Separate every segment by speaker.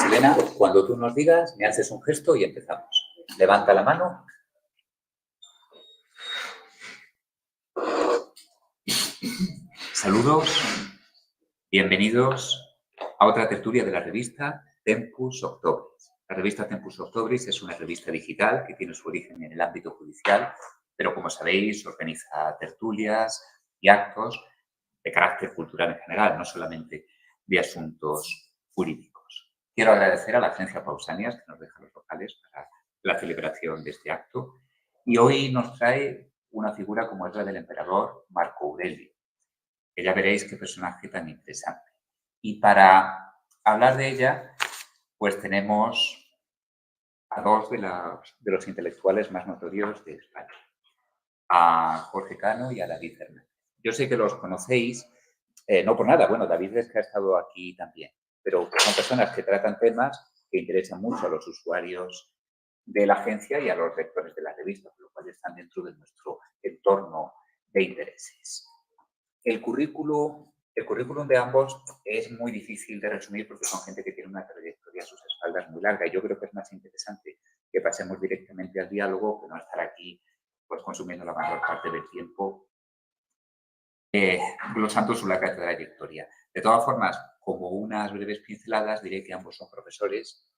Speaker 1: Elena, cuando tú nos digas, me haces un gesto y empezamos. Levanta la mano. Saludos, bienvenidos a otra tertulia de la revista Tempus Octobris. La revista Tempus Octobris es una revista digital que tiene su origen en el ámbito judicial, pero como sabéis, organiza tertulias y actos de carácter cultural en general, no solamente de asuntos jurídicos. Quiero agradecer a la agencia Pausanias que nos deja los locales para la celebración de este acto y hoy nos trae una figura como es la del emperador Marco Aurelio, que ya veréis qué personaje tan interesante. Y para hablar de ella, pues tenemos a dos de los intelectuales más notorios de España, a Jorge Cano y a David Fernández. Yo sé que los conocéis, no por nada, bueno, David es que ha estado aquí también, pero son personas que tratan temas que interesan mucho a los usuarios de la agencia y a los lectores de la revista, por lo cual están dentro de nuestro entorno de intereses. El currículum de ambos es muy difícil de resumir porque son gente que tiene una trayectoria a sus espaldas muy larga y yo creo que es más interesante que pasemos directamente al diálogo que no estar aquí pues consumiendo la mayor parte del tiempo glosando su larga trayectoria. De todas formas, como unas breves pinceladas, diré que ambos son profesores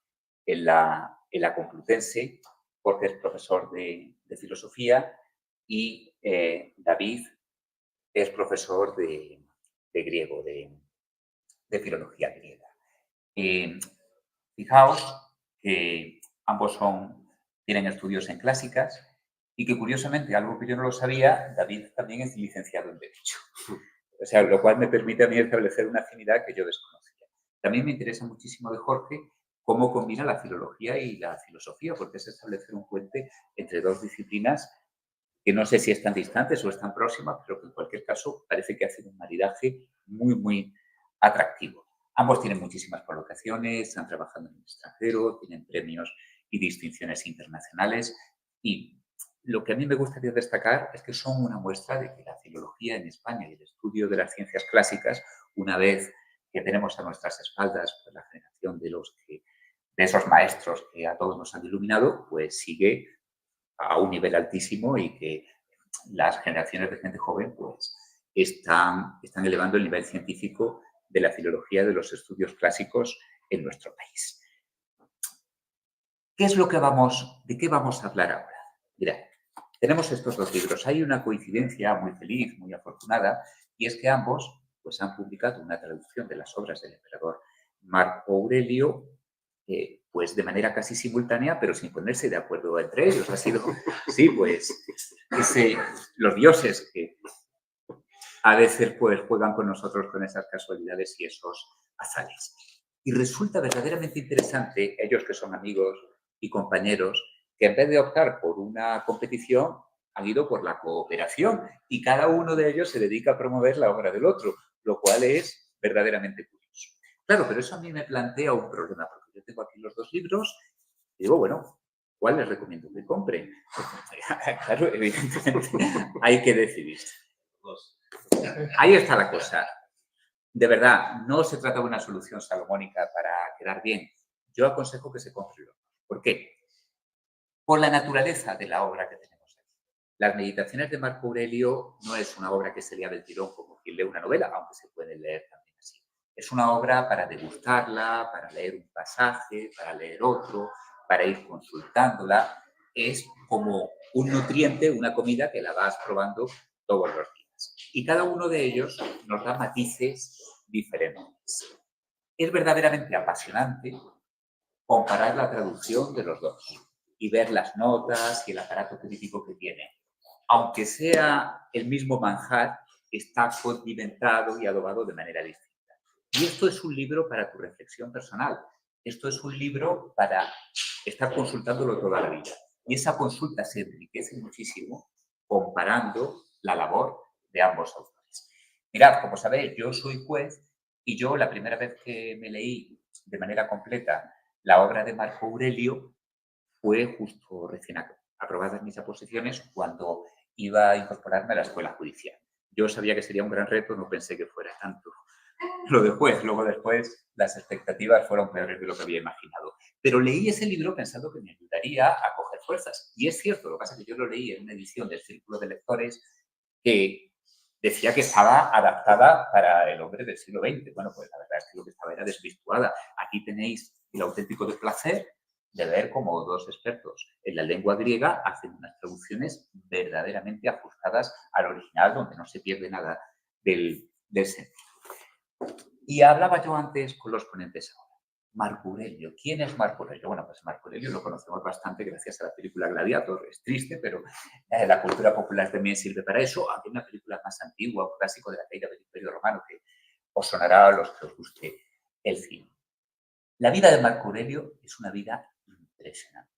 Speaker 1: en la Complutense. Jorge es profesor de filosofía y David es profesor de griego, de filología griega. Fijaos que ambos tienen estudios en clásicas y que curiosamente, algo que yo no lo sabía, David también es licenciado en Derecho. O sea, lo cual me permite a mí establecer una afinidad que yo desconocía. También me interesa muchísimo de Jorge cómo combina la filología y la filosofía, porque es establecer un puente entre dos disciplinas que no sé si están distantes o están próximas, pero que en cualquier caso parece que hacen un maridaje muy, muy atractivo. Ambos tienen muchísimas colocaciones, están trabajando en el extranjero, tienen premios y distinciones internacionales y lo que a mí me gustaría destacar es que son una muestra de que la filología en España y el estudio de las ciencias clásicas, una vez que tenemos a nuestras espaldas pues, la generación de esos maestros que a todos nos han iluminado, pues sigue a un nivel altísimo y que las generaciones de gente joven pues están elevando el nivel científico de la filología de los estudios clásicos en nuestro país. ¿De qué vamos a hablar ahora? Mirad, tenemos estos dos libros. Hay una coincidencia muy feliz, muy afortunada, y es que ambos pues, han publicado una traducción de las obras del emperador Marco Aurelio pues de manera casi simultánea, pero sin ponerse de acuerdo entre ellos. Ha sido, sí, pues, los dioses que a veces pues juegan con nosotros con esas casualidades y esos azares. Y resulta verdaderamente interesante, ellos que son amigos y compañeros, que en vez de optar por una competición, han ido por la cooperación y cada uno de ellos se dedica a promover la obra del otro, lo cual es verdaderamente curioso. Claro, pero eso a mí me plantea un problema, porque yo tengo aquí los dos libros y digo, bueno, ¿cuál les recomiendo que compren? Claro, evidentemente hay que decidir. Ahí está la cosa. De verdad, no se trata de una solución salomónica para quedar bien. Yo aconsejo que se compre uno. ¿Por qué? Por la naturaleza de la obra que tenemos aquí. Las Meditaciones de Marco Aurelio no es una obra que se lea del tirón como quien lee una novela, aunque se puede leer también así. Es una obra para degustarla, para leer un pasaje, para leer otro, para ir consultándola. Es como un nutriente, una comida que la vas probando todos los días. Y cada uno de ellos nos da matices diferentes. Es verdaderamente apasionante comparar la traducción de los dos y ver las notas y el aparato crítico que tiene. Aunque sea el mismo manjar, está condimentado y adobado de manera distinta. Y esto es un libro para tu reflexión personal. Esto es un libro para estar consultándolo toda la vida. Y esa consulta se enriquece muchísimo comparando la labor de ambos autores. Mirad, como sabéis, yo soy juez y yo la primera vez que me leí de manera completa la obra de Marco Aurelio fue justo recién aprobadas mis aposiciones cuando iba a incorporarme a la escuela judicial. Yo sabía que sería un gran reto, no pensé que fuera lo de juez. Luego después las expectativas fueron peores de lo que había imaginado. Pero leí ese libro pensando que me ayudaría a coger fuerzas. Y es cierto, lo que pasa es que yo lo leí en una edición del Círculo de Lectores que decía que estaba adaptada para el hombre del siglo XX. Bueno, pues la verdad es que lo que estaba era desvirtuada. Aquí tenéis el auténtico placer de ver cómo dos expertos en la lengua griega hacen unas traducciones verdaderamente ajustadas al original, donde no se pierde nada del sentido. Y hablaba yo antes con los ponentes ahora. Marco Aurelio. ¿Quién es Marco Aurelio? Bueno, pues Marco Aurelio lo conocemos bastante gracias a la película Gladiator. Es triste, pero la cultura popular también sirve para eso. Aunque una película más antigua, un clásico de la caída del Imperio Romano, que os sonará a los que os guste el cine. La vida de Marco Aurelio es una vida impresionante,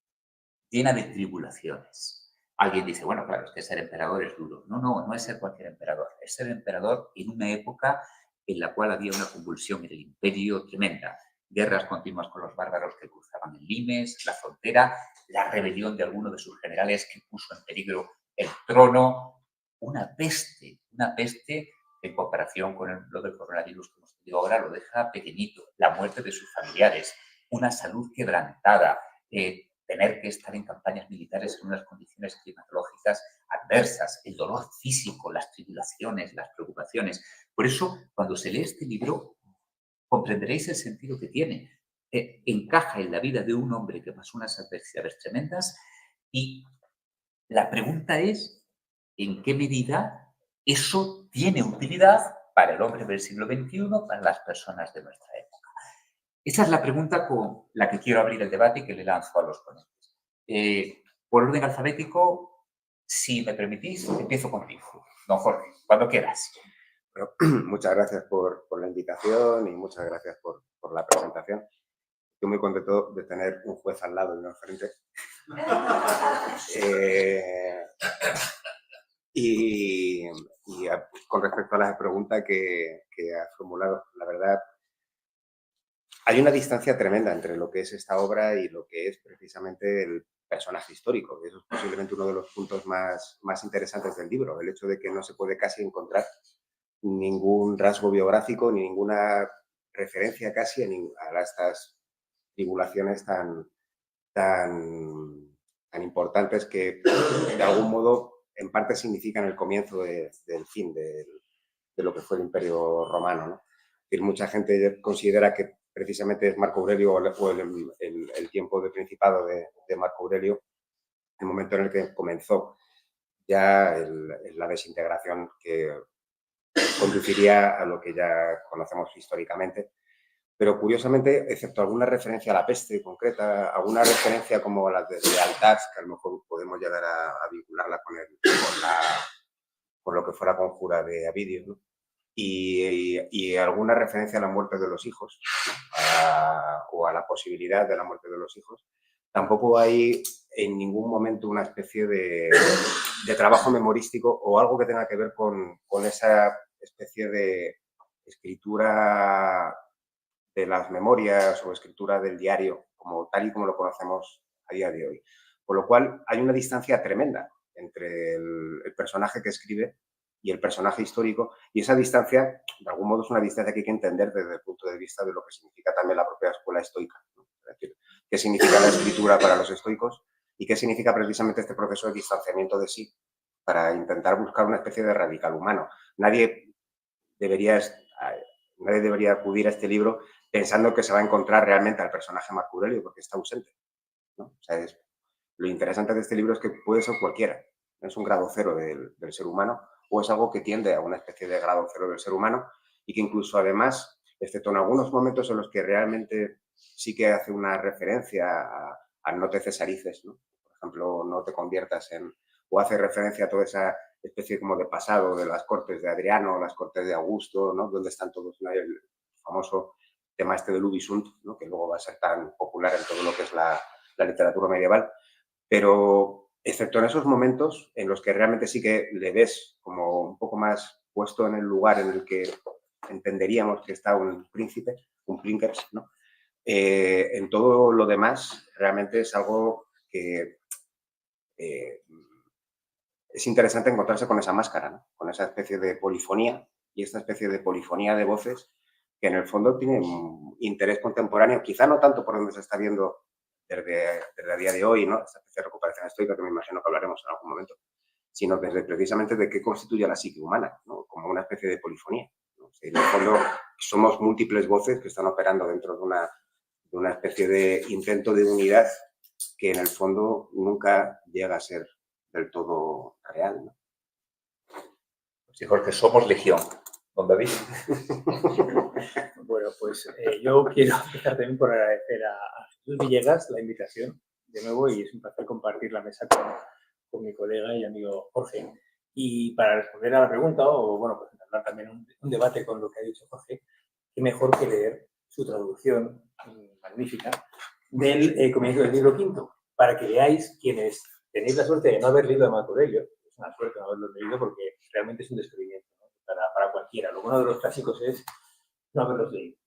Speaker 1: llena de tribulaciones. Alguien dice, bueno, claro, es que ser emperador es duro. No, no, no es ser cualquier emperador. Es ser emperador en una época en la cual había una convulsión en el imperio tremenda. Guerras continuas con los bárbaros que cruzaban el Limes, la frontera, la rebelión de alguno de sus generales que puso en peligro el trono. Una peste en comparación con lo del coronavirus que hemos tenido ahora, lo deja pequeñito. La muerte de sus familiares, una salud quebrantada, tener que estar en campañas militares en unas condiciones climatológicas adversas, el dolor físico, las tribulaciones, las preocupaciones. Por eso, cuando se lee este libro, comprenderéis el sentido que tiene. Encaja en la vida de un hombre que pasó unas adversidades tremendas y la pregunta es, ¿en qué medida eso tiene utilidad para el hombre del siglo XXI, para las personas de nuestra época? Esa es la pregunta con la que quiero abrir el debate y que le lanzo a los ponentes. Por orden alfabético, si me permitís, empiezo contigo. Don Jorge, cuando quieras.
Speaker 2: Bueno, muchas gracias por la invitación y muchas gracias por la presentación. Estoy muy contento de tener un juez al lado y no enfrente. Con respecto a la pregunta que has formulado, la verdad, hay una distancia tremenda entre lo que es esta obra y lo que es precisamente el personaje histórico. Eso es posiblemente uno de los puntos más interesantes del libro, el hecho de que no se puede casi encontrar ningún rasgo biográfico ni ninguna referencia casi a estas tribulaciones tan importantes que de algún modo en parte significan el comienzo del fin de lo que fue el Imperio Romano, ¿no? Es decir, mucha gente considera que precisamente es Marco Aurelio o el tiempo de principado de Marco Aurelio el momento en el que comenzó ya la desintegración que conduciría a lo que ya conocemos históricamente. Pero curiosamente, excepto alguna referencia a la peste concreta, alguna referencia como la de lealtad, que a lo mejor podemos llegar a vincularla con lo que fue la conjura de Avidio, ¿no? Y alguna referencia a la muerte de los hijos, o a la posibilidad de la muerte de los hijos, tampoco hay en ningún momento una especie de trabajo memorístico o algo que tenga que ver con esa especie de escritura de las memorias o escritura del diario, como tal y como lo conocemos a día de hoy. Con lo cual, hay una distancia tremenda entre el personaje que escribe y el personaje histórico, y esa distancia, de algún modo, es una distancia que hay que entender desde el punto de vista de lo que significa también la propia escuela estoica, ¿no? Es decir, qué significa la escritura para los estoicos y qué significa precisamente este proceso de distanciamiento de sí para intentar buscar una especie de radical humano. Nadie debería acudir a este libro pensando que se va a encontrar realmente al personaje Marco Aurelio, porque está ausente, ¿no? O sea, lo interesante de este libro es que puede ser cualquiera. No es un grado cero del ser humano, o es algo que tiende a una especie de grado cero del ser humano y que incluso además, excepto en algunos momentos en los que realmente sí que hace una referencia a no te cesarices, ¿no? Por ejemplo, no te conviertas o hace referencia a toda esa especie como de pasado de las cortes de Adriano, las cortes de Augusto, ¿no? Donde están todos, ¿no? El famoso tema este del Ubisunt, ¿no? Que luego va a ser tan popular en todo lo que es la literatura medieval. Pero excepto en esos momentos en los que realmente sí que le ves como un poco más puesto en el lugar en el que entenderíamos que está un príncipe, un princeps, ¿no? En todo lo demás realmente es algo que es interesante encontrarse con esa máscara, ¿no? Con esa especie de polifonía y esta especie de polifonía de voces que en el fondo tiene un interés contemporáneo, quizá no tanto por donde se está viendo desde a día de hoy, ¿no? Esta especie de recuperación estoica que me imagino que hablaremos en algún momento, sino desde precisamente de qué constituye la psique humana, ¿no? Como una especie de polifonía, ¿no? Si en el fondo somos múltiples voces que están operando dentro de una especie de intento de unidad que en el fondo nunca llega a ser del todo real, ¿no?
Speaker 1: Sí, Jorge, somos legión. ¿Don David?
Speaker 3: Bueno, pues yo quiero empezar también por agradecer a Jesús Villegas la invitación de nuevo y es un placer compartir la mesa con mi colega y amigo Jorge. Y para responder a la pregunta, o bueno, pues entablar también un debate con lo que ha dicho Jorge, qué mejor que leer su traducción magnífica del comienzo del libro quinto, para que veáis quienes tenéis la suerte de no haber leído a Marco Aurelio, es una suerte no haberlo leído porque realmente es un descubrimiento, ¿no? Para cualquiera. Lo bueno de los clásicos es no haberlos leído,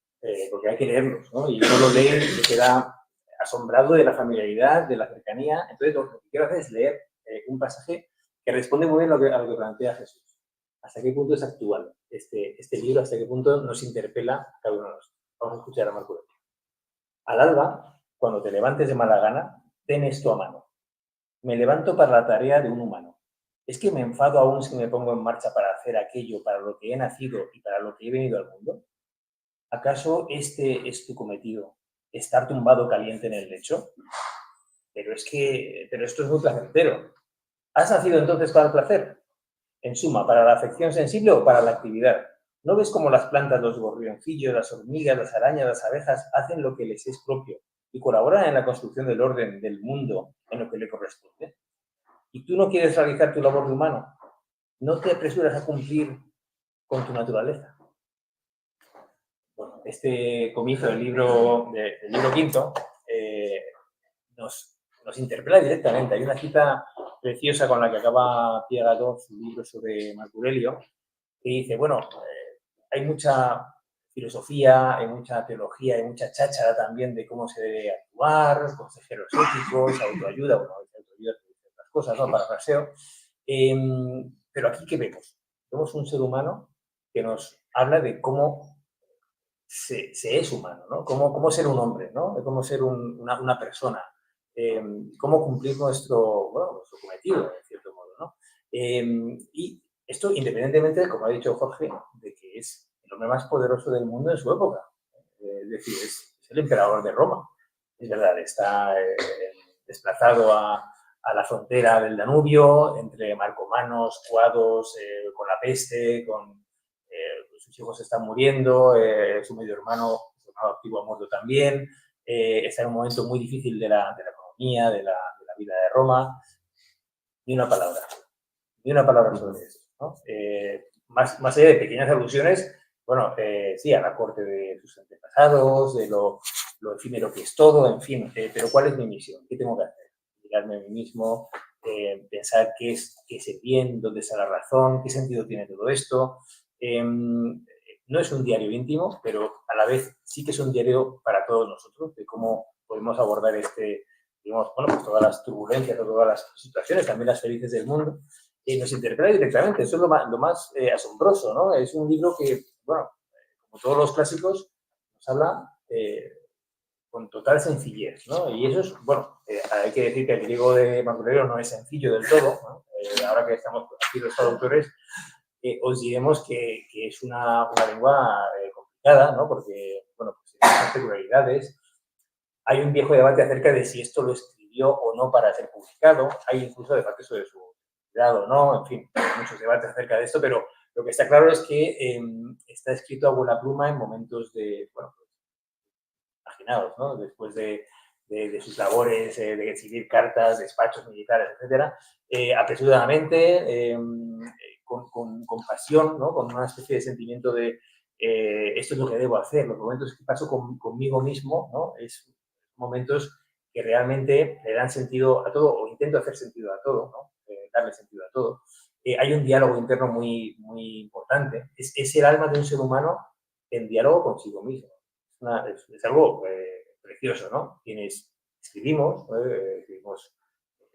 Speaker 3: porque hay que leerlos, ¿no? Y uno lo lee y se queda asombrado de la familiaridad, de la cercanía. Entonces, lo que quiero hacer es leer un pasaje que responde muy bien a lo que plantea Jesús. ¿Hasta qué punto es actual este libro? ¿Hasta qué punto nos interpela a cada uno de nosotros? Vamos a escuchar a Marco Aurelio. Al alba, cuando te levantes de mala gana, ten esto a mano. Me levanto para la tarea de un humano. ¿Es que me enfado aún si me pongo en marcha para hacer aquello para lo que he nacido y para lo que he venido al mundo? ¿Acaso este es tu cometido? ¿Estar tumbado caliente en el lecho? Pero esto es muy placentero. ¿Has nacido entonces para el placer? En suma, ¿para la afección sensible o para la actividad? ¿No ves cómo las plantas, los gorrioncillos, las hormigas, las arañas, las abejas hacen lo que les es propio y colaboran en la construcción del orden del mundo en lo que le corresponde? ¿Y tú no quieres realizar tu labor de humano? ¿No te apresuras a cumplir con tu naturaleza? Bueno, este comienzo del libro quinto nos interpela directamente. Hay una cita preciosa con la que acaba Pierre Hadot su libro sobre Marco Aurelio, que dice, bueno, hay mucha filosofía, hay mucha teología, hay mucha cháchara también de cómo se debe actuar, consejeros éticos, autoayuda, bueno, autoayuda, otras cosas, ¿no? Parafraseo. Pero aquí, ¿qué vemos? Vemos un ser humano que nos habla de cómo se es humano, ¿no? Cómo ser un hombre, ¿no? Cómo ser una persona. Cómo cumplir nuestro cometido, en cierto modo, ¿no? Y esto independientemente, como ha dicho Jorge, de que es el hombre más poderoso del mundo en su época. Es decir, es el emperador de Roma. Es verdad, está desplazado a la frontera del Danubio, entre marcomanos, cuados, con la peste, sus hijos están muriendo, su medio hermano adoptivo ha muerto también, está en un momento muy difícil de la economía, de la vida de Roma. Ni una palabra sobre eso, ¿no? Más allá de pequeñas alusiones, bueno, sí, a la corte de sus antepasados, de lo efímero que es todo, en fin, pero ¿cuál es mi misión? ¿Qué tengo que hacer? Mirarme a mí mismo, pensar qué es el bien, dónde está la razón, qué sentido tiene todo esto. No es un diario íntimo, pero a la vez sí que es un diario para todos nosotros, de cómo podemos abordar digamos, bueno, pues todas las turbulencias, todas las situaciones, también las felices del mundo, nos interpela directamente. Eso es lo más asombroso, ¿no? Es un libro que, bueno, como todos los clásicos, nos habla con total sencillez, ¿no? Y eso es, bueno, hay que decir que el griego de Marco Aurelio no es sencillo del todo, ¿no? Ahora que estamos aquí los traductores, os diremos que es una lengua complicada, ¿no? Porque, bueno, pues tiene muchas peculiaridades. Hay un viejo debate acerca de si esto lo escribió o no para ser publicado. Hay incluso debates sobre su edad o no. En fin, hay muchos debates acerca de esto, pero lo que está claro es que está escrito a vuela pluma en momentos de, bueno, pues, imaginaos, ¿no? Después de sus labores, de escribir cartas, despachos militares, etcétera, apresuradamente, con pasión, ¿no? Con una especie de sentimiento de esto es lo que debo hacer. Los momentos que paso conmigo mismo, ¿no? Es momentos que realmente le dan sentido a todo, o intento hacer sentido a todo, ¿no? Darle sentido a todo. Hay un diálogo interno muy, muy importante. Es el alma de un ser humano en diálogo consigo mismo. Es algo precioso, ¿no? Quienes escribimos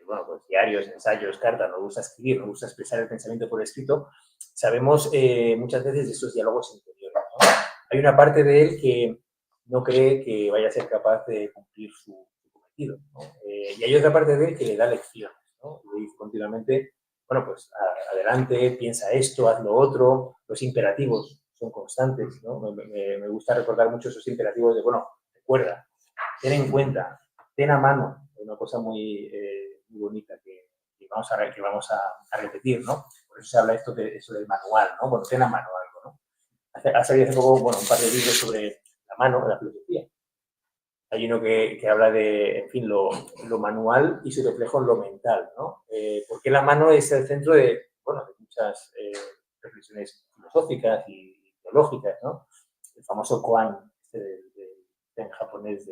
Speaker 3: bueno, pues, diarios, ensayos, cartas, nos gusta escribir, nos gusta expresar el pensamiento por escrito, sabemos muchas veces de estos diálogos interiores, ¿no? hay una parte de él que no cree que vaya a ser capaz de cumplir su cometido, ¿no? Y hay otra parte de él que le da lecciones, ¿no? Le dice continuamente, bueno, pues adelante, piensa esto, haz lo otro. Los imperativos son constantes, ¿no? Me gusta recordar mucho esos imperativos de, bueno, recuerda, ten en cuenta, ten a mano, una cosa muy bonita que vamos a repetir, ¿no? Por eso se habla eso del manual, ¿no? Bueno, ten a mano algo, ¿no? Ha salido hace poco, bueno, un par de libros sobre la mano, la filosofía. Hay uno que habla de, en fin, lo manual y su reflejo en lo mental, ¿no? Porque la mano es el centro de, bueno, de muchas reflexiones filosóficas y teológicas, ¿no? El famoso koan, en japonés,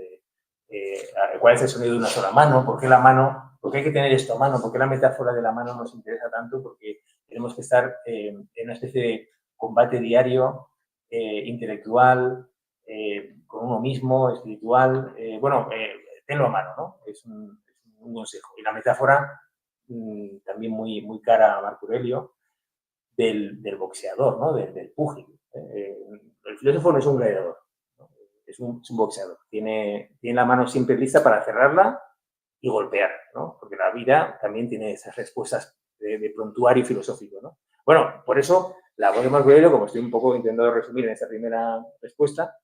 Speaker 3: ¿cuál es el sonido de una sola mano? ¿Por qué la mano? ¿Por qué hay que tener esto a mano? ¿Por qué la metáfora de la mano nos interesa tanto? Porque tenemos que estar en una especie de combate diario, intelectual, con uno mismo, espiritual. Tenlo a mano, ¿no? Es un consejo. Y la metáfora, también muy cara a Marco Aurelio, del boxeador, ¿no? Del púgil. El filósofo no es un gladiador, ¿no? Es un boxeador. Tiene la mano siempre lista para cerrarla y golpear, ¿no? Porque la vida también tiene esas respuestas de prontuario filosófico, ¿no? Bueno, por eso la voz de Marco Aurelio, como estoy un poco intentando resumir en esta primera respuesta,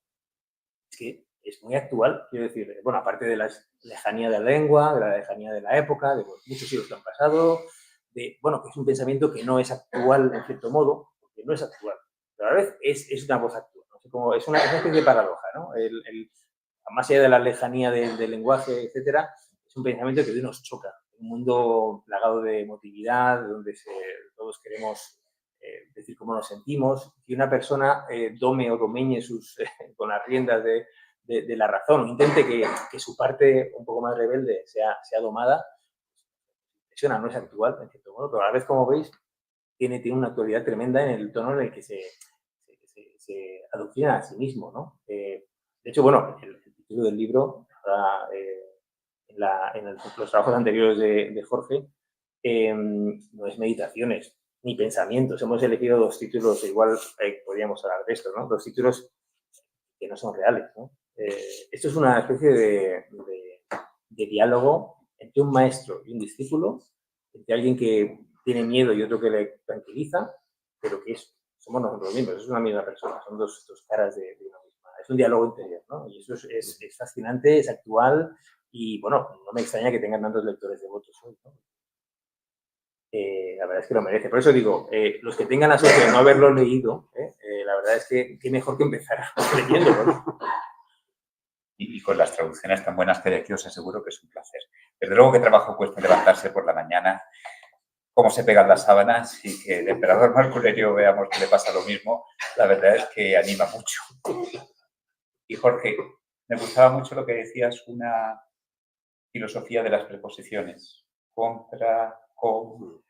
Speaker 3: es que es muy actual, quiero decir, bueno, aparte de la lejanía de la lengua, de la lejanía de la época, de los muchos siglos que han pasado, bueno, que es un pensamiento que no es actual en cierto modo, porque no es actual, pero a la vez es una voz actual, ¿no? Como es una especie de paradoja, ¿no? Más allá de la lejanía del lenguaje, etcétera, es un pensamiento que hoy nos choca. Un mundo plagado de emotividad, donde todos queremos decir cómo nos sentimos, que una persona dome o domeñe con las riendas de la razón, intente que su parte un poco más rebelde sea domada, impresiona, no es actual, en cierto modo, pero a la vez, como veis, tiene una actualidad tremenda en el tono en el que se adoctrina a sí mismo, ¿no? De hecho, bueno, el título del libro, en los trabajos anteriores de Jorge, no es meditaciones ni pensamientos. Hemos elegido dos títulos, igual podríamos hablar de esto, ¿no? Dos títulos que no son reales, ¿no? Esto es una especie de diálogo entre un maestro y un discípulo, entre alguien que tiene miedo y otro que le tranquiliza, pero que somos nosotros mismos, es una misma persona, son dos caras de una misma. Es un diálogo interior, ¿no? Y eso es fascinante, es actual y, bueno, no me extraña que tengan tantos lectores devotos hoy, ¿no? La verdad es que lo merece. Por eso digo, los que tengan la suerte de no haberlo leído, la verdad es que qué mejor que empezar leyéndolo, ¿no?
Speaker 1: Y con las traducciones tan buenas que hay aquí os aseguro que es un placer. Desde luego que trabajo cuesta levantarse por la mañana, cómo se pegan las sábanas y que el emperador Marco Aurelio veamos que le pasa lo mismo, la verdad es que anima mucho. Y Jorge, me gustaba mucho lo que decías, una filosofía de las preposiciones, contra, con.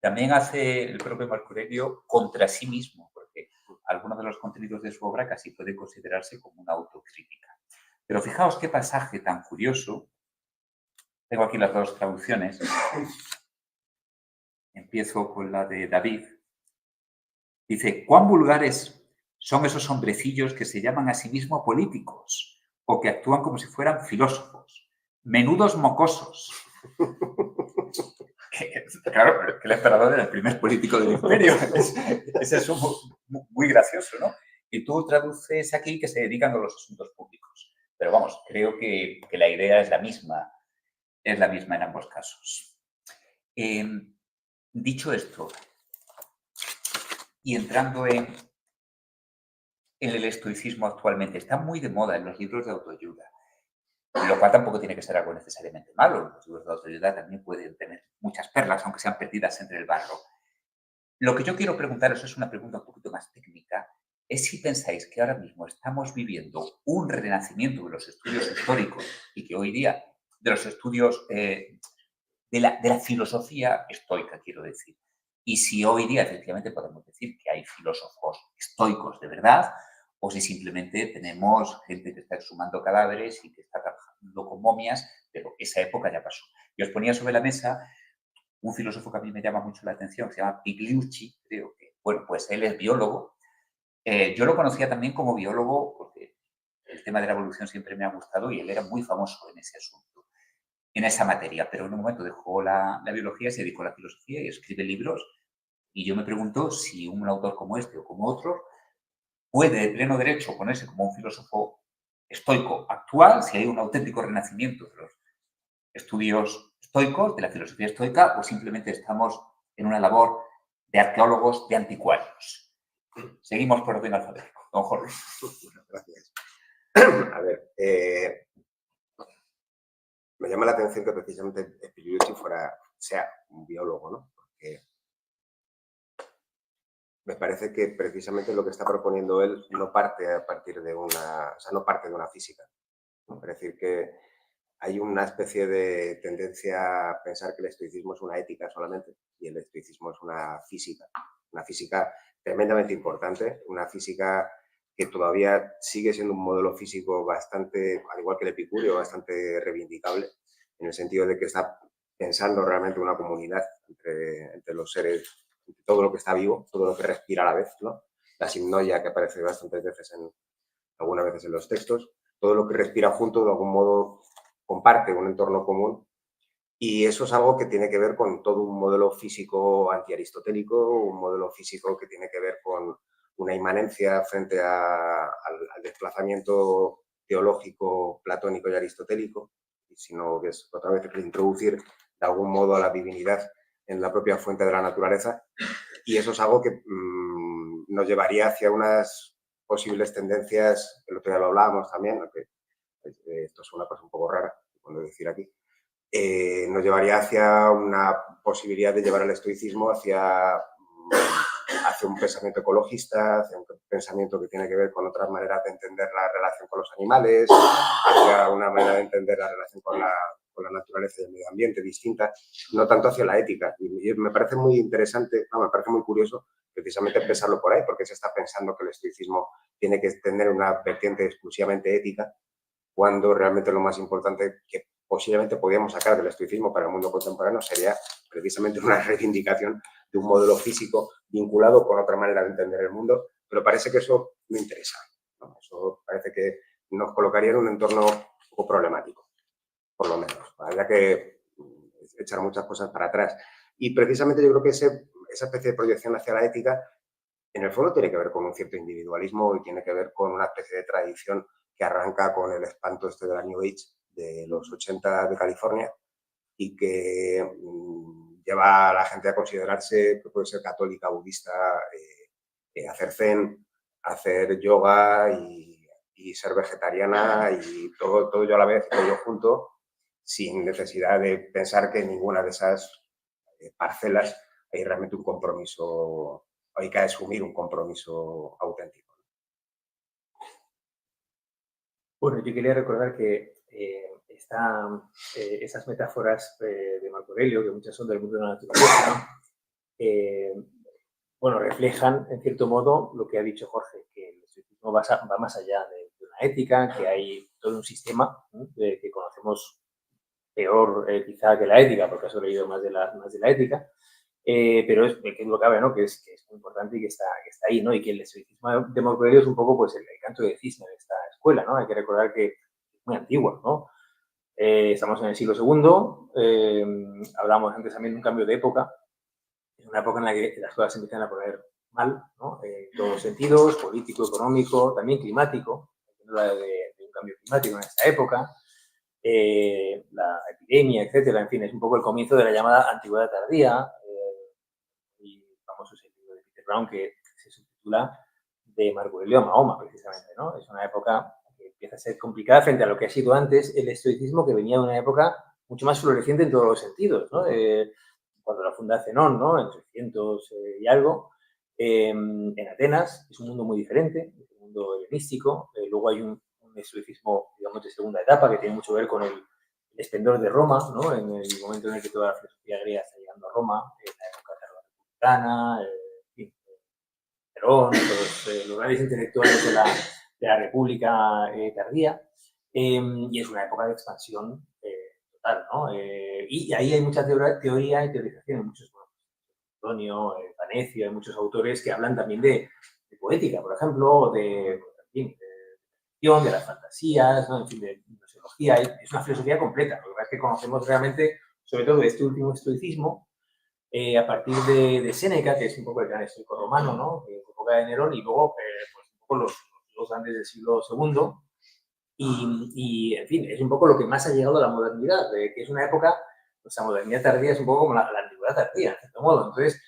Speaker 1: También hace el propio Marco Aurelio contra sí mismo, porque algunos de los contenidos de su obra casi puede considerarse como una autocrítica. Pero fijaos qué pasaje tan curioso. Tengo aquí las dos traducciones. Empiezo con la de David. Dice, ¿cuán vulgares son esos hombrecillos que se llaman a sí mismos políticos o que actúan como si fueran filósofos? Menudos mocosos. Claro, que el emperador era el primer político del imperio. Es eso muy gracioso, ¿no? Y tú traduces aquí que se dedican a los asuntos públicos. Pero vamos, creo que la idea es la misma en ambos casos. Dicho esto, y entrando en el estoicismo actualmente, está muy de moda en los libros de autoayuda, lo cual tampoco tiene que ser algo necesariamente malo. Los libros de autoayuda también pueden tener muchas perlas, aunque sean perdidas entre el barro. Lo que yo quiero preguntaros es una pregunta un poquito más técnica, es si pensáis que ahora mismo estamos viviendo un renacimiento de los estudios históricos y que hoy día, de los estudios de la filosofía estoica, quiero decir, y si hoy día efectivamente podemos decir que hay filósofos estoicos de verdad, o si simplemente tenemos gente que está exhumando cadáveres y que está trabajando con momias, pero esa época ya pasó. Y os ponía sobre la mesa un filósofo que a mí me llama mucho la atención, que se llama Pigliucci, creo que, bueno, pues él es biólogo Yo lo conocía también como biólogo porque el tema de la evolución siempre me ha gustado y él era muy famoso en ese asunto, en esa materia, pero en un momento dejó la biología, se dedicó a la filosofía y escribe libros. Y yo me pregunto si un autor como este o como otros puede de pleno derecho ponerse como un filósofo estoico actual, si hay un auténtico renacimiento de los estudios estoicos, de la filosofía estoica, o simplemente estamos en una labor de arqueólogos de anticuarios. Seguimos por orden alfabético. Don Jorge.
Speaker 2: Gracias. A ver, me llama la atención que precisamente Spiliucci sea un biólogo, ¿no? Porque me parece que precisamente lo que está proponiendo él no parte a partir de una, o sea, no parte de una física. Es decir, que hay una especie de tendencia a pensar que el estoicismo es una ética solamente y el estoicismo es una física tremendamente importante, una física que todavía sigue siendo un modelo físico bastante, al igual que el epicurio, bastante reivindicable, en el sentido de que está pensando realmente una comunidad entre los seres, entre todo lo que está vivo, todo lo que respira a la vez, ¿no? La simnoia que aparece bastantes veces algunas veces en los textos, todo lo que respira junto de algún modo comparte un entorno común y eso es algo que tiene que ver con todo un modelo físico antiaristotélico, un modelo físico que tiene que ver con una inmanencia frente al desplazamiento teológico platónico y aristotélico, sino que es otra vez introducir de algún modo a la divinidad en la propia fuente de la naturaleza y eso es algo que nos llevaría hacia unas posibles tendencias, el otro día lo hablábamos también, aunque esto es una cosa un poco rara, cuando decir aquí, nos llevaría hacia una posibilidad de llevar el estoicismo hacia un pensamiento ecologista, hacia un pensamiento que tiene que ver con otras maneras de entender la relación con los animales, hacia una manera de entender la relación con la naturaleza y el medio ambiente distinta, no tanto hacia la ética. Y me parece muy interesante, me parece muy curioso precisamente pensarlo por ahí, porque se está pensando que el estoicismo tiene que tener una vertiente exclusivamente ética, cuando realmente lo más importante que posiblemente podíamos sacar del estoicismo para el mundo contemporáneo sería precisamente una reivindicación de un modelo físico vinculado con otra manera de entender el mundo, pero parece que eso no interesa, ¿no? Eso parece que nos colocaría en un entorno un poco problemático, por lo menos. Habría que echar muchas cosas para atrás. Y precisamente yo creo que esa especie de proyección hacia la ética, en el fondo tiene que ver con un cierto individualismo y tiene que ver con una especie de tradición que arranca con el espanto este de la New Age de los 80 de California y que lleva a la gente a considerarse que puede ser católica, budista, hacer zen, hacer yoga y ser vegetariana y todo yo a la vez, todo yo junto, sin necesidad de pensar que en ninguna de esas parcelas hay realmente un compromiso, hay que asumir un compromiso auténtico.
Speaker 3: Bueno, yo quería recordar que esas metáforas de Marco Aurelio, que muchas son del mundo de la naturaleza, bueno, reflejan, en cierto modo, lo que ha dicho Jorge, que el estoicismo va más allá de una ética, que hay todo un sistema que conocemos peor quizá que la ética, porque ha sobrevivido más de la ética, pero es que no cabe, ¿no? Que es muy importante y que está ahí, ¿no? Y que el estoicismo de Marco Aurelio es un poco pues, el canto de cisne de esta escuela, ¿no? Hay que recordar que es muy antigua, ¿no? Estamos en el siglo II, hablábamos antes también de un cambio de época, es una época en la que las cosas se empiezan a poner mal, ¿no? En todos los sentidos, político, económico, también climático, de un cambio climático en esta época, la epidemia, etcétera, en fin, es un poco el comienzo de la llamada antigüedad tardía, y famoso es el libro de Peter Brown que se subtitula de Marco Aurelio a Mahoma, precisamente, ¿no? Es una época que empieza a ser complicada frente a lo que ha sido antes el estoicismo, que venía de una época mucho más floreciente en todos los sentidos, ¿no? Cuando la funda Zenón, ¿no? En 300 y algo, en Atenas, es un mundo muy diferente, es un mundo helenístico, luego hay un estoicismo, digamos, de segunda etapa, que tiene mucho que ver con el esplendor de Roma, ¿no? En el momento en el que toda la filosofía griega está llegando a Roma, en la época republicana, Perón, los grandes intelectuales de la República tardía, y es una época de expansión total, ¿no? Y ahí hay mucha teoría y teorización, hay muchos, Antonio, Panecio, hay muchos autores que hablan también de poética, por ejemplo, o de las fantasías, ¿no? En fin, de filosofía. Es una filosofía completa. Lo que pasa es que conocemos realmente, sobre todo, este último estoicismo, a partir de Séneca, que es un poco el gran estoico romano, ¿no? De época de Nerón, y luego pues, un poco los grandes del siglo II. Y, en fin, es un poco lo que más ha llegado a la modernidad, que es una época, pues la modernidad tardía es un poco como la antigüedad tardía, en cierto modo. Entonces,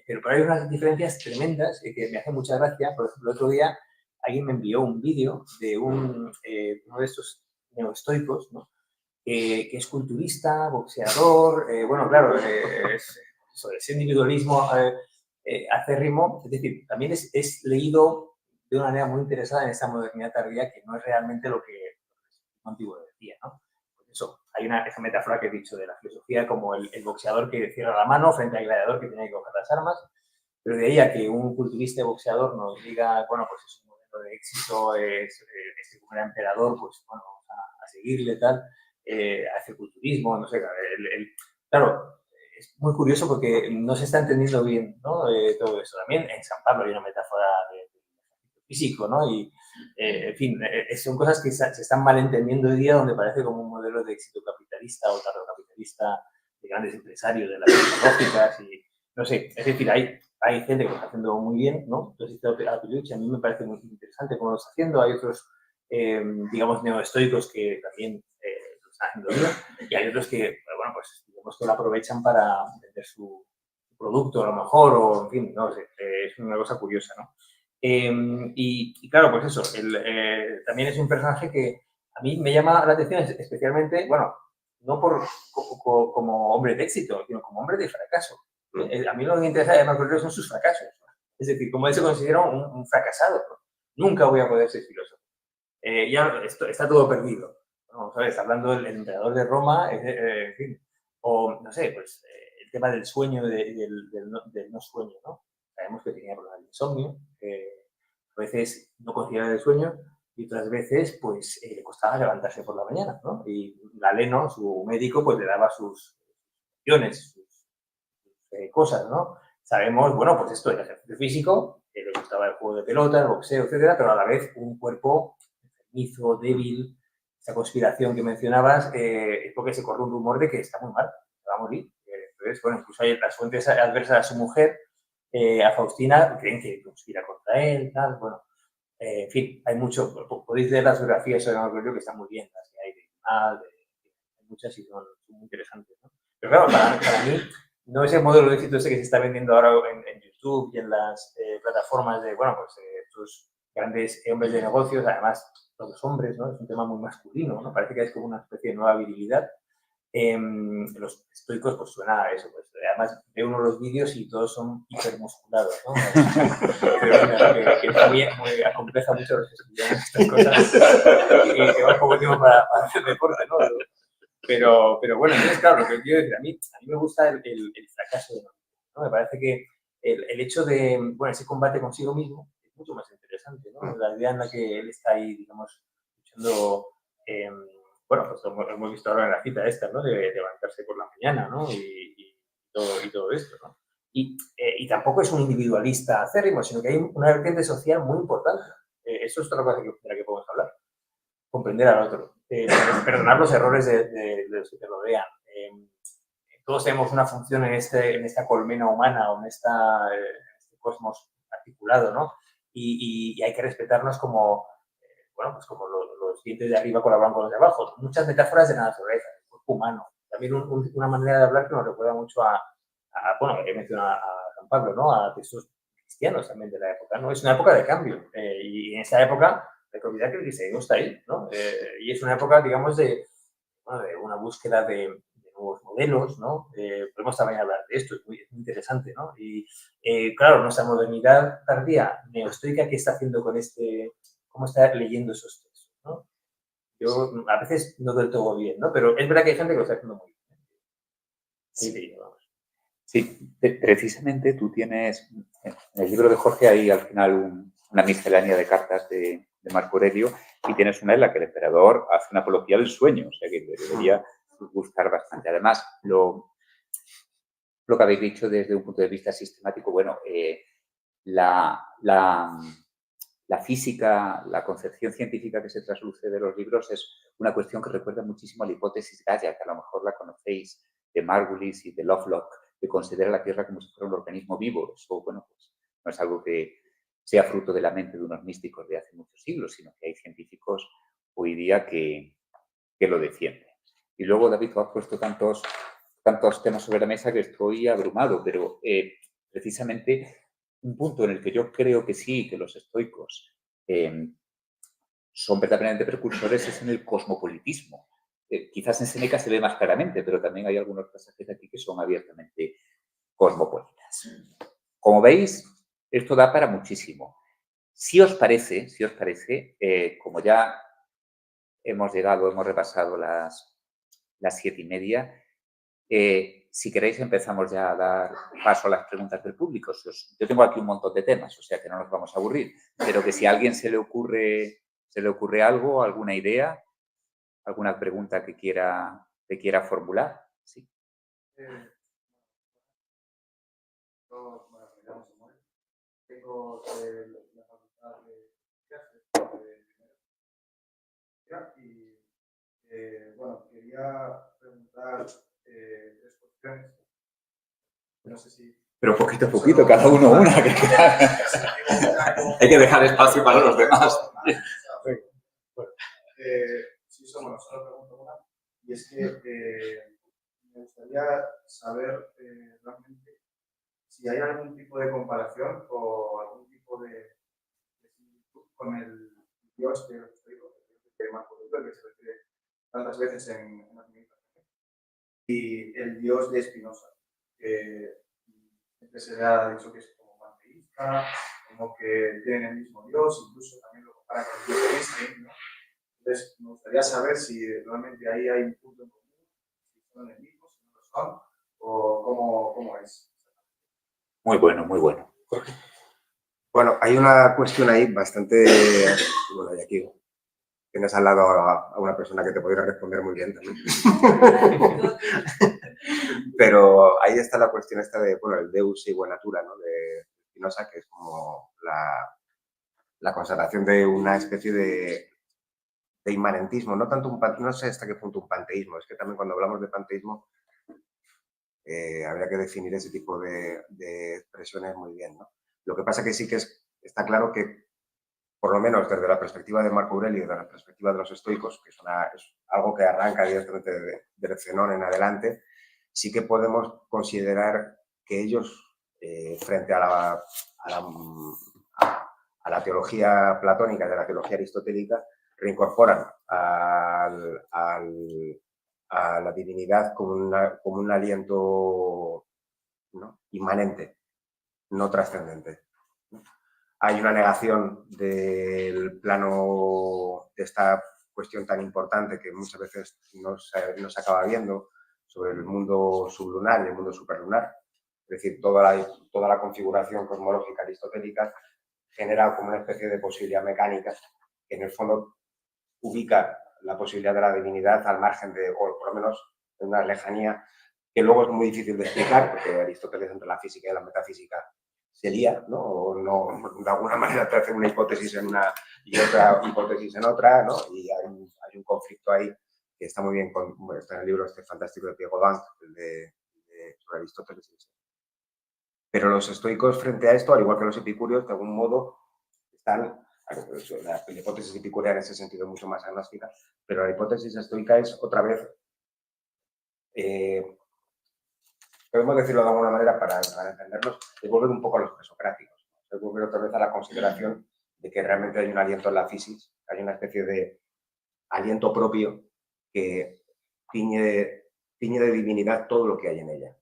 Speaker 3: pero hay unas diferencias tremendas que me hacen mucha gracia. Por ejemplo, el otro día alguien me envió un vídeo de uno de estos neoestoicos, ¿no? Que es culturista, boxeador, bueno, claro, sobre ese individualismo acérrimo, es decir, también es leído de una manera muy interesada en esa modernidad tardía que no es realmente lo que el antiguo decía, ¿no? Pues eso, hay esa metáfora que he dicho de la filosofía como el boxeador que cierra la mano frente al gladiador que tiene que coger las armas, pero de ahí a que un culturista y boxeador nos diga, bueno, pues es un modelo de éxito, como era emperador, pues bueno, vamos a seguirle, tal, hace culturismo, no sé, claro, es muy curioso porque no se está entendiendo bien, ¿no? Todo eso. También en San Pablo hay una metáfora de físico, ¿no? Y, en fin, son cosas que se están malentendiendo hoy día, donde parece como un modelo de éxito capitalista o tardocapitalista de grandes empresarios, de las tecnológicas y, no sé, es decir, hay gente que lo está haciendo muy bien, ¿no? Entonces, a mí me parece muy interesante cómo lo está haciendo. Hay otros, digamos, neoestoicos que también lo están haciendo bien. Y hay otros que, bueno, pues, digamos que lo aprovechan para vender su producto, a lo mejor, o, en fin, no sé, es una cosa curiosa, ¿no? Y claro, pues eso, también es un personaje que a mí me llama la atención especialmente, bueno, no como hombre de éxito, sino como hombre de fracaso. A mí lo que me interesa de Marco Aurelio son sus fracasos. Es decir, como él se considera un fracasado. Nunca voy a poder ser filósofo. Ya esto, está todo perdido. ¿No? ¿Sabes? Hablando del emperador de Roma, en fin, o no sé, pues el tema del sueño, del no sueño, ¿no? Sabemos que tenía problemas de insomnio, a veces no conciliaba el sueño y otras veces pues le costaba levantarse por la mañana, ¿no? Y Galeno, su médico, pues le daba sus opciones, sus cosas, ¿no? Sabemos, bueno, pues esto, el ejercicio físico, le gustaba el juego de pelota, el boxeo, etcétera, pero a la vez un cuerpo enfermizo, débil. Esa conspiración que mencionabas, es porque se corre un rumor de que está muy mal, se va a morir. Entonces, bueno, incluso hay las fuentes adversas a su mujer, a Faustina, creen que conspira contra él, tal, bueno. En fin, hay mucho, podéis leer las biografías sobre Marco Aurelio que están muy bien, las que hay hay muchas y son muy interesantes, ¿no? Pero claro, para mí, no es el modelo de éxito ese que se está vendiendo ahora en YouTube y en las plataformas de, bueno, pues estos grandes hombres de negocios, además todos hombres, ¿no? Es un tema muy masculino, ¿no? Parece que es como una especie de nueva virilidad. Los estoicos, pues suena a eso, pues además ve uno los vídeos y todos son hipermusculados, ¿no? que también acompleja mucho a los que estudian estas cosas y que va poco tiempo para hacer deporte, ¿no? Pero bueno, entonces, claro, lo que quiero decir, a mí me gusta el fracaso de ¿no? Me parece que el hecho de, bueno, ese combate consigo mismo es mucho más interesante, ¿no? La idea en la que él está ahí, digamos, luchando, bueno, pues lo hemos visto ahora en la cita esta, ¿no? De levantarse por la mañana, ¿no? Y todo esto, ¿no? Y tampoco es un individualista acérrimo, sino que hay una vertiente social muy importante. Eso es otra cosa de la que podemos hablar. Comprender al otro, perdonar los errores de los que te rodean. Todos tenemos una función en esta colmena humana o en este cosmos articulado, ¿no? Y hay que respetarnos como, bueno, pues como los dientes de arriba colaboran con los de abajo. Muchas metáforas de la naturaleza, del cuerpo humano. También una manera de hablar que nos recuerda mucho bueno, he mencionado a San Pablo, ¿no? A textos cristianos también de la época, ¿no? Es una época de cambio. Y en esa época la propiedad que el cristianismo está ahí, ¿no? Y es una época, digamos, de una búsqueda de nuevos modelos, ¿no? Podemos también hablar de esto, es muy interesante, ¿no? Y claro, nuestra modernidad tardía, neoestoica, ¿qué está haciendo con cómo está leyendo esos textos, ¿no? Yo a veces no del todo bien, ¿no? Pero es verdad que hay gente que lo está haciendo muy bien.
Speaker 1: Sí, sí, precisamente tú tienes, en el libro de Jorge hay al final una miscelánea de cartas de Marco Aurelio y tienes una en la que el emperador hace una apología del sueño, o sea que debería buscar bastante. Además, lo que habéis dicho desde un punto de vista sistemático, bueno, la física, la concepción científica que se trasluce de los libros es una cuestión que recuerda muchísimo a la hipótesis Gaia, que a lo mejor la conocéis, de Margulis y de Lovelock, que considera la Tierra como si fuera un organismo vivo. Eso, bueno, pues no es algo que sea fruto de la mente de unos místicos de hace muchos siglos, sino que hay científicos hoy día que lo defienden. Y luego, David, tú has puesto tantos temas sobre la mesa que estoy abrumado, pero precisamente un punto en el que yo creo que sí, que los estoicos son verdaderamente precursores es en el cosmopolitismo. Quizás en Séneca se ve más claramente, pero también hay algunos pasajes aquí que son abiertamente cosmopolitas. Como veis, esto da para muchísimo. Si os parece, como ya hemos repasado las 7:30, si queréis empezamos ya a dar paso a las preguntas del público. Yo tengo aquí un montón de temas, o sea que no nos vamos a aburrir, pero que si a alguien se le ocurre algo, alguna idea, alguna pregunta que quiera formular. Sí.
Speaker 4: Me llamo Samuel. Tengo la facultad de y bueno, quería preguntar 3 cuestiones. No sé si...
Speaker 1: Pero poquito a poquito, cada uno una. Hay que dejar espacio para los demás.
Speaker 4: Bueno, sí, solo pregunto una. Y es que me gustaría saber realmente si hay algún tipo de comparación o algún tipo de similitud con el Dios de los estoicos, que Marco Aurelio, que se refiere tantas veces en las meditaciones, y el Dios de Spinoza, que siempre se le ha dicho que es como panteísta, como que tienen el mismo Dios, incluso también lo comparan con el Dios de Einstein, ¿no? Entonces, me gustaría saber si realmente ahí hay un punto en común, si son el mismo, si no lo son, o cómo es.
Speaker 1: Muy bueno, muy bueno.
Speaker 2: Bueno, hay una cuestión ahí bastante... Bueno, y aquí tienes al lado a una persona que te podría responder muy bien también. Pero ahí está la cuestión esta de, bueno, el Deus y natura, ¿no? De Spinoza, que es como la constatación de una especie de inmanentismo, no tanto no sé hasta qué punto un panteísmo, es que también cuando hablamos de panteísmo habría que definir ese tipo de expresiones muy bien, ¿no? Lo que pasa que sí que está claro que, por lo menos desde la perspectiva de Marco Aurelio y desde la perspectiva de los estoicos, que es algo que arranca directamente del Zenón en adelante, sí que podemos considerar que ellos, frente a la teología platónica y a la teología aristotélica, reincorporan a la divinidad como un aliento, ¿no?, inmanente, no trascendente. Hay una negación del plano de esta cuestión tan importante que muchas veces no se acaba viendo sobre el mundo sublunar y el mundo superlunar. Es decir, toda la configuración cosmológica aristotélica genera como una especie de posibilidad mecánica que en el fondo ubica la posibilidad de la divinidad al margen de, o por lo menos en una lejanía que luego es muy difícil de explicar, porque Aristóteles entre la física y la metafísica se lía, ¿no? O no, de alguna manera te hace una hipótesis en una y otra hipótesis en otra, ¿no? Y hay un conflicto ahí que está muy bien, está en el libro este fantástico de Pierre Gaudin, sobre Aristóteles. Pero los estoicos frente a esto, al igual que los epicúreos, de algún modo están... La hipótesis epicúrea en ese sentido es mucho más agnóstica, pero la hipótesis estoica es otra vez, podemos decirlo de alguna manera para entendernos, es volver un poco a los presocráticos, es volver otra vez a la consideración de que realmente hay un aliento en la fisis, hay una especie de aliento propio que tiñe de divinidad todo lo que hay en ella.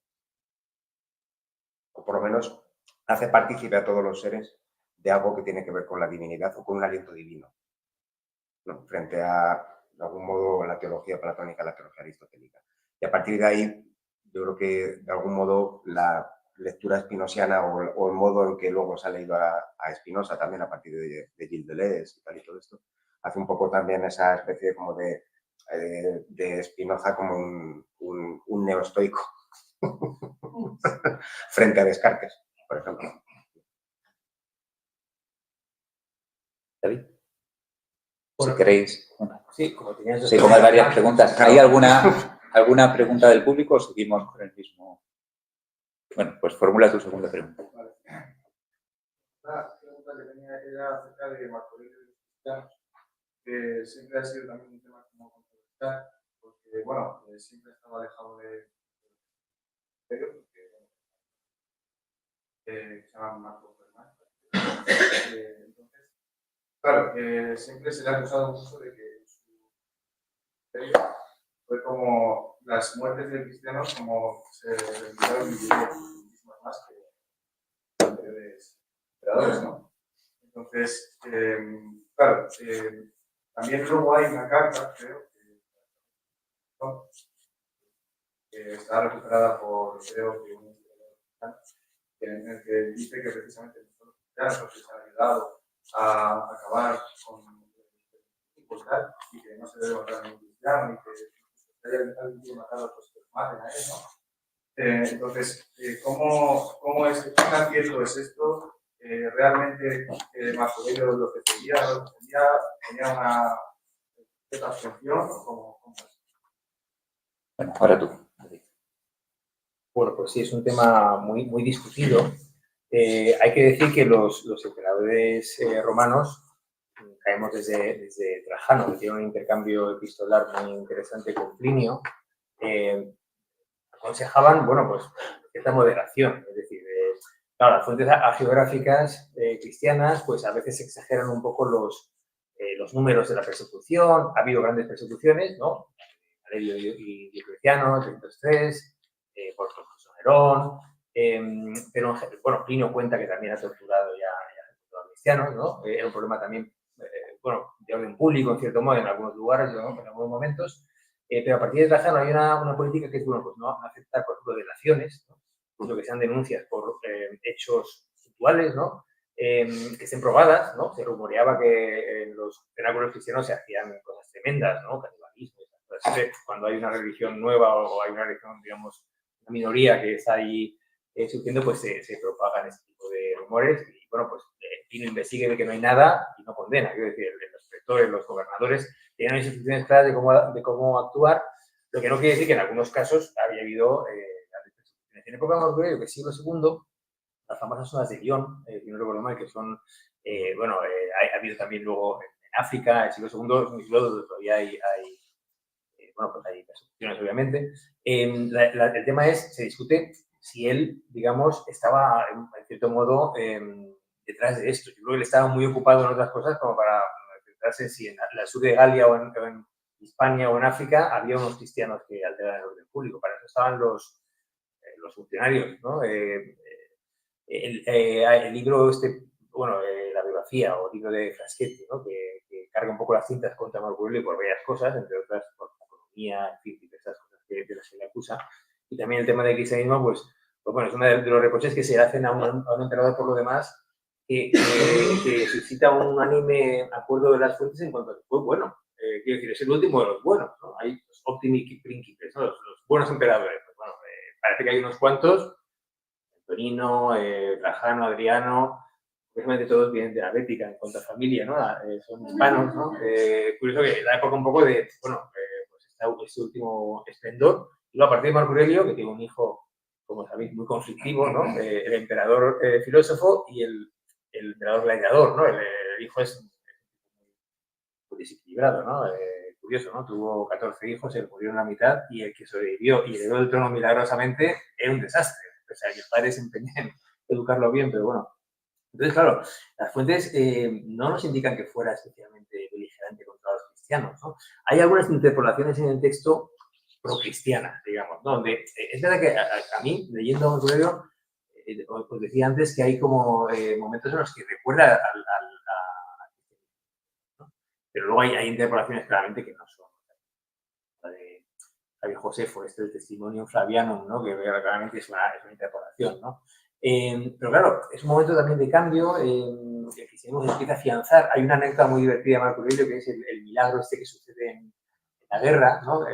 Speaker 2: O por lo menos hace partícipe a todos los seres de algo que tiene que ver con la divinidad o con un aliento divino, ¿no? Frente a, de algún modo, la teología platónica, la teología aristotélica. Y a partir de ahí, yo creo que, de algún modo, la lectura spinosiana o el modo en que luego se ha leído a Spinoza también a partir de Gilles Deleuze y tal y todo esto, hace un poco también esa especie como de Spinoza como un neoestoico frente a Descartes, por ejemplo.
Speaker 1: David.
Speaker 3: Bueno,
Speaker 1: Si queréis.
Speaker 3: Sí, como tenías dos
Speaker 1: Sí, como hay varias
Speaker 3: preguntas,
Speaker 1: preguntas. ¿Hay alguna pregunta del público o seguimos con el mismo? Bueno, pues formula tu segunda pregunta.
Speaker 4: Vale. La pregunta que tenía era acerca de Marco Aurelio y los cristianos, que siempre ha sido también un tema como controversial, porque, bueno, siempre estaba alejado de Pedro, porque se llama Marco Fernández. Entonces, claro, siempre se le ha acusado mucho de que su imperio fue como las muertes de cristianos, como se reivindicaron muchísimas más que anteriores emperadores, ¿no? Entonces, claro, también luego hay una carta, creo, que está recuperada por, creo que un historiador, en el que dice que precisamente los cristianos se han ayudado a acabar con el tal, y que no se debe matar a ningún cristiano, y que si hay alguien que matado, pues que lo maten a él, ¿no? Entonces, ¿cómo es, qué tan cierto es esto? ¿Realmente Marco Aurelio lo defendía, no lo defendía, tenía una cierta abstención o cómo es?
Speaker 1: Bueno, ahora tú.
Speaker 3: Bueno, pues sí, es un tema muy discutido. Hay que decir que los emperadores romanos, caemos desde Trajano, que tiene un intercambio epistolar muy interesante con Plinio, aconsejaban, bueno, pues cierta moderación, es decir, claro, las fuentes hagiográficas cristianas, pues a veces exageran un poco los números de la persecución. Ha habido grandes persecuciones, ¿no? Aurelio y Diocleciano, 303, por José Nerón, pero bueno, Plinio cuenta que también ha torturado ya a los cristianos, ¿no? Era un problema también, bueno, de orden público, en cierto modo, en algunos lugares, ¿no? En algunos momentos. Pero a partir de Trajano hay una política que es, bueno, pues no aceptar, por ejemplo, delaciones, ¿no? Lo que sean denuncias por hechos puntuales, ¿no? Que estén probadas, ¿no? Se rumoreaba que en los cenáculos cristianos se hacían cosas tremendas, ¿no? Canibalismo. Siempre cuando hay una religión nueva o hay una religión, digamos, una minoría que está ahí surgiendo, pues se propagan este tipo de rumores y, bueno, pues Plinio investiga y ve que no hay nada y no condena. Quiero decir, los rectores, los gobernadores tienen instrucciones claras de cómo actuar, lo que no quiere decir que en algunos casos había habido grandes persecuciones. En época de Marco Aurelio, que es siglo II, las famosas zonas de Lyon, si no recuerdo mal, que son, bueno, ha habido también luego en África, el siglo II es un siglo donde todavía hay bueno, pues hay persecuciones, obviamente. El tema es, se discute si él, digamos, estaba, en cierto modo, detrás de esto. Yo creo que él estaba muy ocupado en otras cosas como para centrarse si en la sur de Galia o en Hispania o en África había unos cristianos que alteraban el orden público. Para eso estaban los funcionarios, ¿no? El libro bueno, la biografía o el libro de Fraschetti, ¿no? que carga un poco las cintas contra Marco Aurelio por varias cosas, entre otras por la economía, en fin, esas cosas de las que le acusa. Y también el tema del cristianismo, pues bueno, es uno de los reproches que se hacen a un emperador por lo demás, que suscita un unánime acuerdo de las fuentes en cuanto a que fue bueno. Quiero decir, es el último de los buenos, ¿no? Hay los optimi príncipes, ¿no? Los buenos emperadores. Pues, bueno, parece que hay unos cuantos, Antonino, Trajano, Adriano, precisamente todos vienen de la Bética en cuanto a familia, ¿no? Son hispanos, ¿no? Curioso que la época un poco de, bueno, pues este último esplendor. Y luego a partir de Marco Aurelio, que tiene un hijo, como sabéis, muy conflictivo, ¿no? El emperador filósofo y el emperador gladiador, ¿no? El hijo es muy desequilibrado, ¿no? Curioso, ¿no? Tuvo 14 hijos, él murió en la mitad y el que sobrevivió y heredó el trono milagrosamente era un desastre. O sea, que el padre se empeñó en educarlo bien, pero bueno. Entonces, claro, las fuentes no nos indican que fuera especialmente beligerante contra los cristianos, ¿no? Hay algunas interpolaciones en el texto pro-cristianas, digamos, ¿no? Donde es verdad que a mí, leyendo Marco Aurelio, os decía antes que hay como momentos en los que recuerda al ¿no? Pero luego hay interpolaciones claramente que no son. La de Flavio Josefo, el testimonio flaviano, ¿no? Que claramente es una interpolación, ¿no? Pero claro, es un momento también de cambio, el cristianismo se empieza a afianzar. Hay una anécdota muy divertida de Marco Aurelio, que es el milagro que sucede en la guerra, ¿no?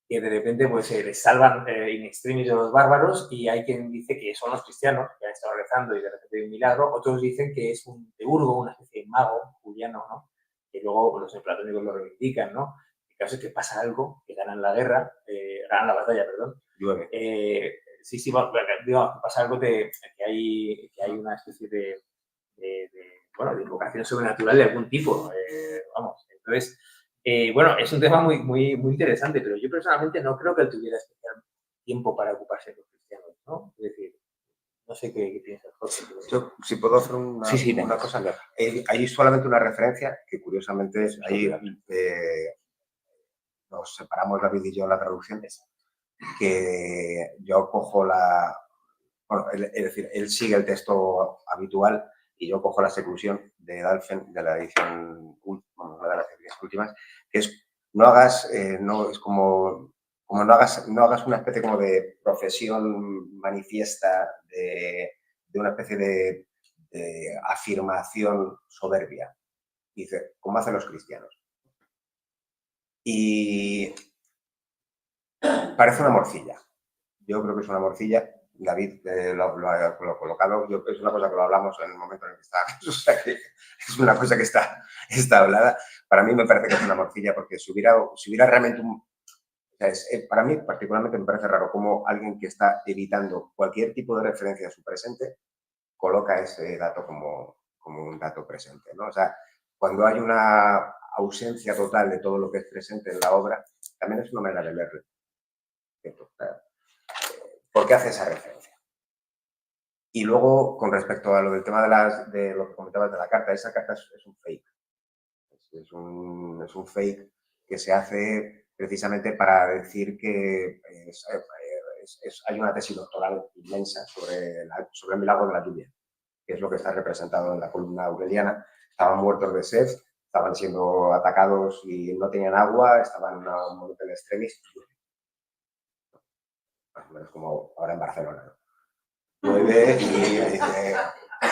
Speaker 3: que de repente pues les salvan in extremis de los bárbaros, y hay quien dice que son los cristianos que han estado rezando y de repente hay un milagro. Otros dicen que es un teurgo, una especie de mago juliano, ¿no? Que luego los neoplatónicos lo reivindican, ¿no? El caso es que pasa algo, que ganan la guerra, ganan la batalla, perdón.
Speaker 2: Llueve.
Speaker 3: Sí, bueno, digamos, que pasa algo que hay una especie de invocación sobrenatural de algún tipo, vamos. Entonces, bueno, es un tema muy interesante, pero yo personalmente no creo que él tuviera especial tiempo para ocuparse de los cristianos, ¿no? Es decir, no sé qué piensas, José.
Speaker 2: Yo, si puedo hacer una cosa, hay solamente una referencia que curiosamente ahí nos separamos David y yo en la traducción, que yo cojo bueno, es decir, él sigue el texto habitual y yo cojo la seclusión de Dalfen, de la edición, una de las ediciones últimas, que es no hagas, es como no hagas una especie como de profesión manifiesta de una especie de afirmación soberbia. Dice, ¿cómo hacen los cristianos? Y parece una morcilla. Yo creo que es una morcilla. David lo ha colocado. Es una cosa que lo hablamos en el momento en el que está. O sea, que es una cosa que está hablada. Para mí me parece que es una morcilla, porque si hubiera realmente para mí particularmente me parece raro cómo alguien que está evitando cualquier tipo de referencia a su presente coloca ese dato como un dato presente, ¿no? O sea, cuando hay una ausencia total de todo lo que es presente en la obra, también es una manera de leerlo. ¿Por qué hace esa referencia? Y luego, con respecto a lo del tema de lo que comentabas de la carta, esa carta es un fake. Es un fake que se hace precisamente para decir que hay una tesis doctoral inmensa sobre el milagro de la lluvia, que es lo que está representado en la columna aureliana. Estaban muertos de sed, estaban siendo atacados y no tenían agua, estaban en un momento en extremis. Más o menos como ahora en Barcelona, ¿no? Llueve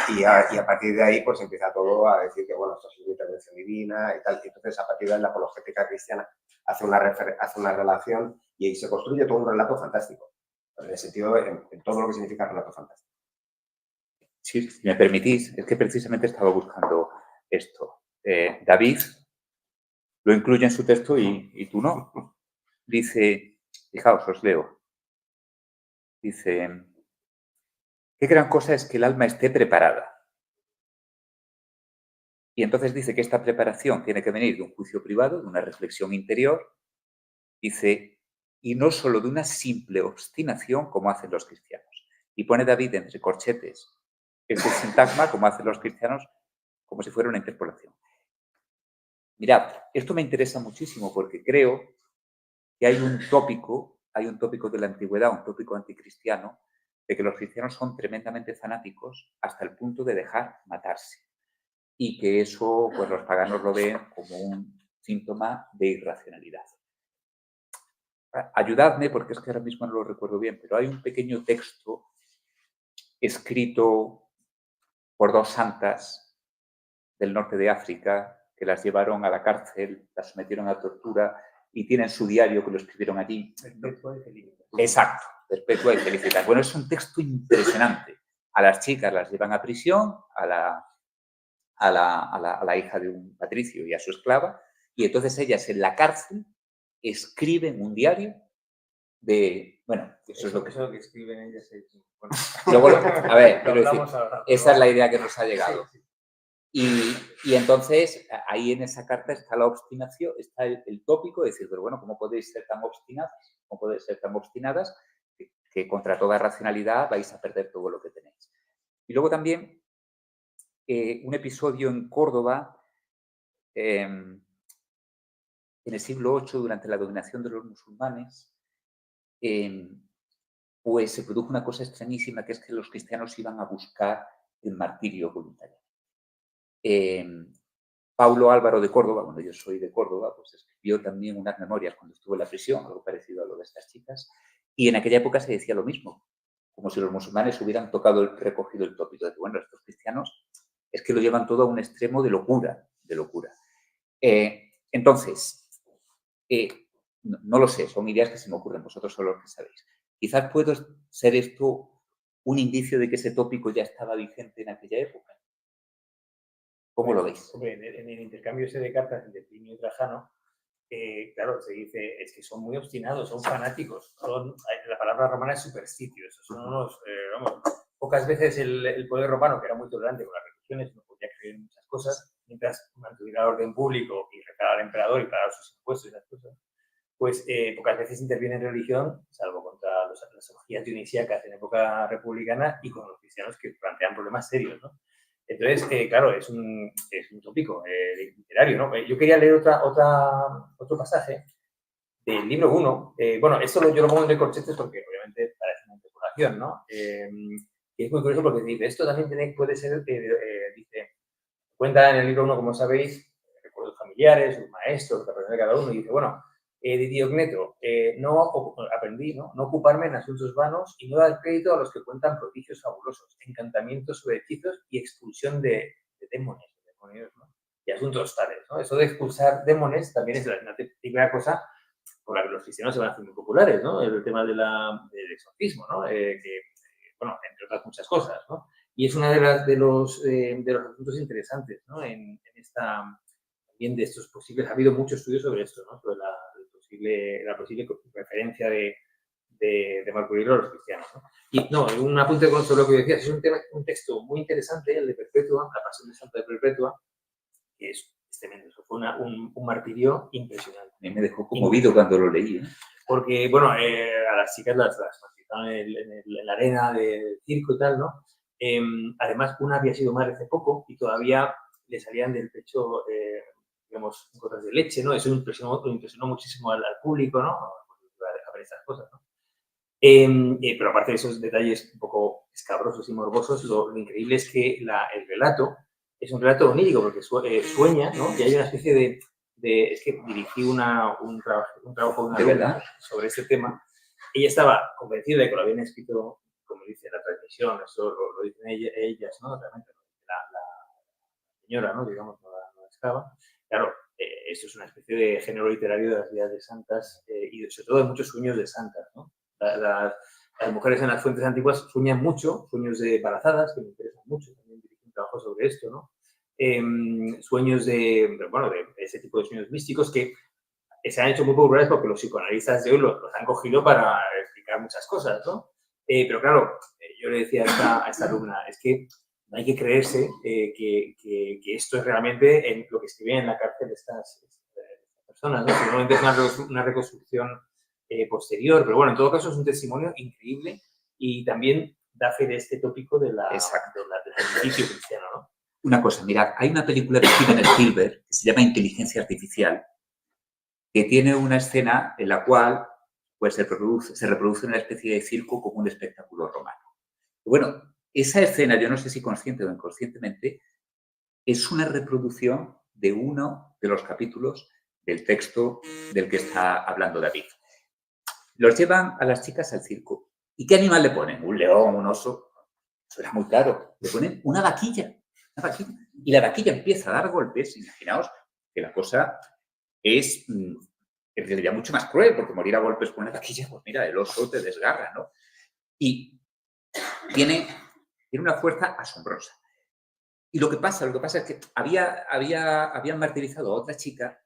Speaker 2: y a partir de ahí pues empieza todo a decir que bueno, esto es una intervención divina y tal. Y entonces a partir de ahí la apologética cristiana hace una relación y ahí se construye todo un relato fantástico. En el sentido, en todo lo que significa relato fantástico.
Speaker 1: Sí, si me permitís, es que precisamente estaba buscando esto. David lo incluye en su texto y tú no. Dice, fijaos, os leo. Dice, qué gran cosa es que el alma esté preparada. Y entonces dice que esta preparación tiene que venir de un juicio privado, de una reflexión interior. Dice, y no solo de una simple obstinación como hacen los cristianos. Y pone David entre corchetes este sintagma, como hacen los cristianos, como si fuera una interpolación. Mirad, esto me interesa muchísimo porque creo que hay un tópico de la antigüedad, un tópico anticristiano, de que los cristianos son tremendamente fanáticos hasta el punto de dejar matarse. Y que eso, pues los paganos lo ven como un síntoma de irracionalidad. Ayudadme, porque es que ahora mismo no lo recuerdo bien, pero hay un pequeño texto escrito por dos santas del norte de África que las llevaron a la cárcel, las sometieron a tortura y tienen su diario que lo escribieron allí.
Speaker 3: Perpetua y Felicitas.
Speaker 1: Exacto, Perpetua y Felicitas. Bueno, es un texto impresionante. A las chicas las llevan a prisión, a la hija de un patricio y a su esclava, y entonces ellas en la cárcel escriben un diario de... Bueno, eso es lo que
Speaker 3: escriben ellas.
Speaker 1: Bueno, luego, a ver, quiero decir, esa es la idea que nos ha llegado. Y entonces, ahí en esa carta está la obstinación, está el tópico de decir, pero bueno, ¿cómo podéis ser tan obstinadas? ¿Cómo podéis ser tan obstinadas que contra toda racionalidad vais a perder todo lo que tenéis? Y luego también un episodio en Córdoba, en el siglo VIII, durante la dominación de los musulmanes, pues se produjo una cosa extrañísima, que es que los cristianos iban a buscar el martirio voluntario. Paulo Álvaro de Córdoba, bueno, yo soy de Córdoba, pues escribió también unas memorias cuando estuvo en la prisión, algo parecido a lo de estas chicas, y en aquella época se decía lo mismo, como si los musulmanes hubieran recogido el tópico de que, bueno, estos cristianos es que lo llevan todo a un extremo de locura, de locura. Entonces, no lo sé, son ideas que se me ocurren, vosotros son los que sabéis. Quizás puede ser esto un indicio de que ese tópico ya estaba vigente en aquella época. ¿Cómo lo veis?
Speaker 3: Hombre, en el intercambio ese de cartas entre Plinio y Trajano, claro, se dice, es que son muy obstinados, son fanáticos. La palabra romana es supersticios. Son unos, vamos, pocas veces el poder romano, que era muy tolerante con las religiones, no podía creer en muchas cosas, mientras mantuviera el orden público y recalar al emperador y pagar sus impuestos y esas cosas, pues pocas veces interviene en religión, salvo contra las orgías dionisíacas en época republicana y con los cristianos que plantean problemas serios, ¿no? Entonces, claro, es un tópico literario, ¿no? Yo quería leer otro pasaje del libro 1. Bueno, esto yo lo pongo en recorchetes porque obviamente parece una interpolación, ¿no? Y es muy curioso porque dice, esto también puede ser, dice, cuenta en el libro 1, como sabéis, recuerdos familiares, sus maestros, la persona de cada uno, y dice, bueno, de Diogneto, aprendí, ¿no? No ocuparme en asuntos vanos y no dar crédito a los que cuentan prodigios fabulosos, encantamientos sobre hechizos y expulsión de demonios, ¿no? Y asuntos tales, ¿no? Eso de expulsar demonios también es una típica cosa por la que los cristianos se van a hacer muy populares, ¿no? El tema del exorcismo, ¿no? Bueno, entre otras muchas cosas, ¿no? Y es uno de los asuntos interesantes, ¿no? En esta, también de estos posibles, ha habido mucho estudio sobre esto, ¿no? Sobre la posible referencia de Marco Aurelio a los cristianos, ¿no? Y no, un apunte sobre lo que decías, es un texto muy interesante, el de Perpetua, la Pasión de Santa de Perpetua, que es tremendo, eso fue un martirio impresionante.
Speaker 1: A mí me dejó conmovido cuando lo leí, ¿eh?
Speaker 3: Porque, bueno, a las chicas las participaban en la arena del circo y tal, ¿no? Además, una había sido madre hace poco y todavía le salían del pecho, digamos, gotas de leche, ¿no? Eso impresionó muchísimo al público, ¿no? A ver estas cosas, ¿no? Pero aparte de esos detalles un poco escabrosos y morbosos, lo increíble es que el relato es un relato onírico porque sueña, ¿no? Y hay una especie de es que dirigí un trabajo de una alumna sobre este tema. Ella estaba convencida de que lo habían escrito, como dice la transmisión, eso lo dicen ellas, ¿no? Realmente la señora, ¿no? Digamos, no la esclava. Claro, esto es una especie de género literario de las vidas de santas y sobre todo de muchos sueños de santas, ¿no? Las mujeres en las fuentes antiguas sueñan mucho, sueños de embarazadas, que me interesan mucho, también dirigí un trabajo sobre esto, ¿no? Sueños de ese tipo de sueños místicos que se han hecho muy populares porque los psicoanalistas de hoy los han cogido para explicar muchas cosas, ¿no? Pero claro, yo le decía a esta alumna, es que no hay que creerse que esto es realmente lo que escriben en la cárcel estas personas, ¿no? Normalmente es una reconstrucción posterior, pero bueno, en todo caso es un testimonio increíble y también da fe de este tópico del sacrificio cristiano, ¿no?
Speaker 1: Una cosa, mirad, hay una película de Steven Spielberg que se llama Inteligencia Artificial, que tiene una escena en la cual pues, se reproduce una especie de circo como un espectáculo romano. Bueno, esa escena, yo no sé si consciente o inconscientemente, es una reproducción de uno de los capítulos del texto del que está hablando David. Los llevan a las chicas al circo. ¿Y qué animal le ponen? ¿Un león, un oso? Eso era muy claro. Le ponen una vaquilla. Y la vaquilla empieza a dar golpes. Imaginaos que la cosa es en realidad mucho más cruel, porque morir a golpes con una vaquilla, pues mira, el oso te desgarra, ¿no? Y tiene una fuerza asombrosa. Y lo que pasa es que habían martirizado a otra chica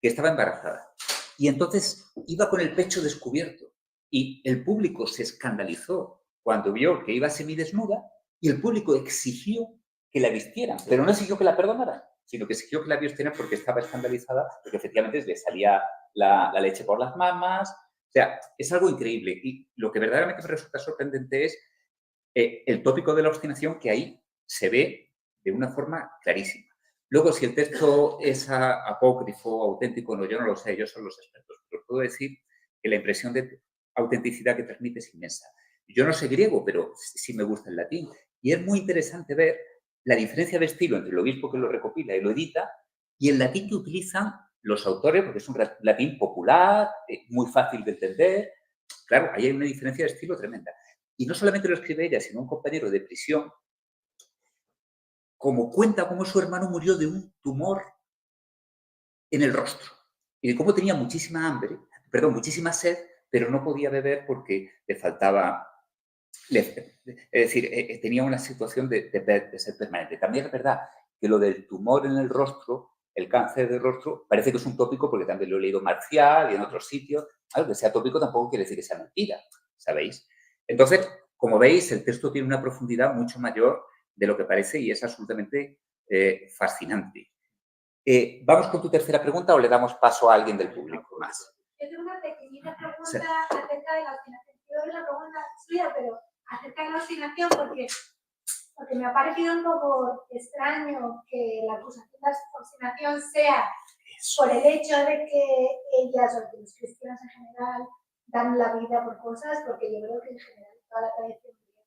Speaker 1: que estaba embarazada. Y entonces iba con el pecho descubierto. Y el público se escandalizó cuando vio que iba semidesnuda y el público exigió que la vistieran, pero no exigió que la perdonaran, sino que exigió que la vistieran porque estaba escandalizada, porque efectivamente le salía la leche por las mamas. O sea, es algo increíble. Y lo que verdaderamente me resulta sorprendente es el tópico de la obstinación, que ahí se ve de una forma clarísima. Luego, si el texto es apócrifo, auténtico, no, yo no lo sé, ellos son los expertos, pero puedo decir que la impresión de autenticidad que transmite es inmensa. Yo no sé griego, pero sí me gusta el latín. Y es muy interesante ver la diferencia de estilo entre el obispo que lo recopila y lo edita y el latín que utilizan los autores, porque es un latín popular, muy fácil de entender. Claro, ahí hay una diferencia de estilo tremenda. Y no solamente lo escribe ella, sino un compañero de prisión, como cuenta cómo su hermano murió de un tumor en el rostro y de cómo tenía muchísima hambre. muchísima sed, pero no podía beber porque le faltaba, es decir, tenía una situación de sed permanente. También es verdad que lo del tumor en el rostro, el cáncer del rostro, parece que es un tópico porque también lo he leído en Marcial y en otros sitios. Algo que sea tópico tampoco quiere decir que sea mentira, ¿sabéis? Entonces, como veis, el texto tiene una profundidad mucho mayor de lo que parece y es absolutamente fascinante. ¿Vamos con tu tercera pregunta o le damos paso a alguien del público más?
Speaker 5: Yo tengo una pequeñita pregunta acerca de la obstinación. Yo doy la pregunta suya, pero acerca de la obstinación, porque me ha parecido un poco extraño que la acusación de obstinación sea por el hecho de que ellas o que los cristianos en general dan la vida por cosas, porque yo creo que en general toda la tradición griega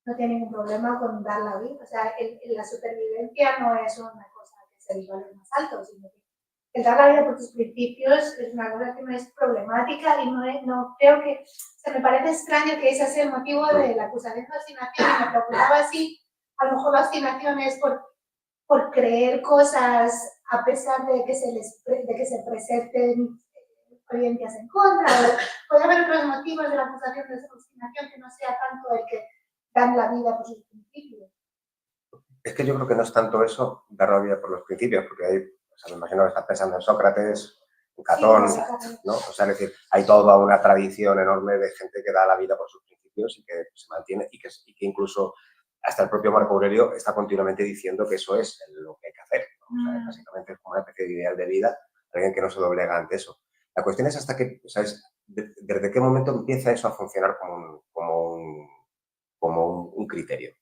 Speaker 5: no tiene ningún problema con dar la vida. O sea, la supervivencia no es una cosa que se el valor más alto, sino que el dar la vida por tus principios es una cosa que no es problemática y no creo que... O sea, me parece extraño que ese sea el motivo de la acusación de obstinación y me preocupaba si a lo mejor la obstinación es por creer cosas a pesar de que se presenten creencias en contra. Puede haber otros motivos de la acusación de obstinación que no sea tanto el que dan la vida por sus principios.
Speaker 2: Es que yo creo que no es tanto eso, dar la vida por los principios, porque hay, o sea, me imagino que estás pensando en Sócrates, en Catón,
Speaker 5: Sí,
Speaker 2: ¿no? O sea, es decir, hay toda una tradición enorme de gente que da la vida por sus principios y que se mantiene y que incluso hasta el propio Marco Aurelio está continuamente diciendo que eso es lo que hay que hacer, ¿no? O sea, básicamente es como una especie de ideal de vida, alguien que no se doblega ante eso. La cuestión es hasta qué, o sea, desde qué momento empieza eso a funcionar como un criterio.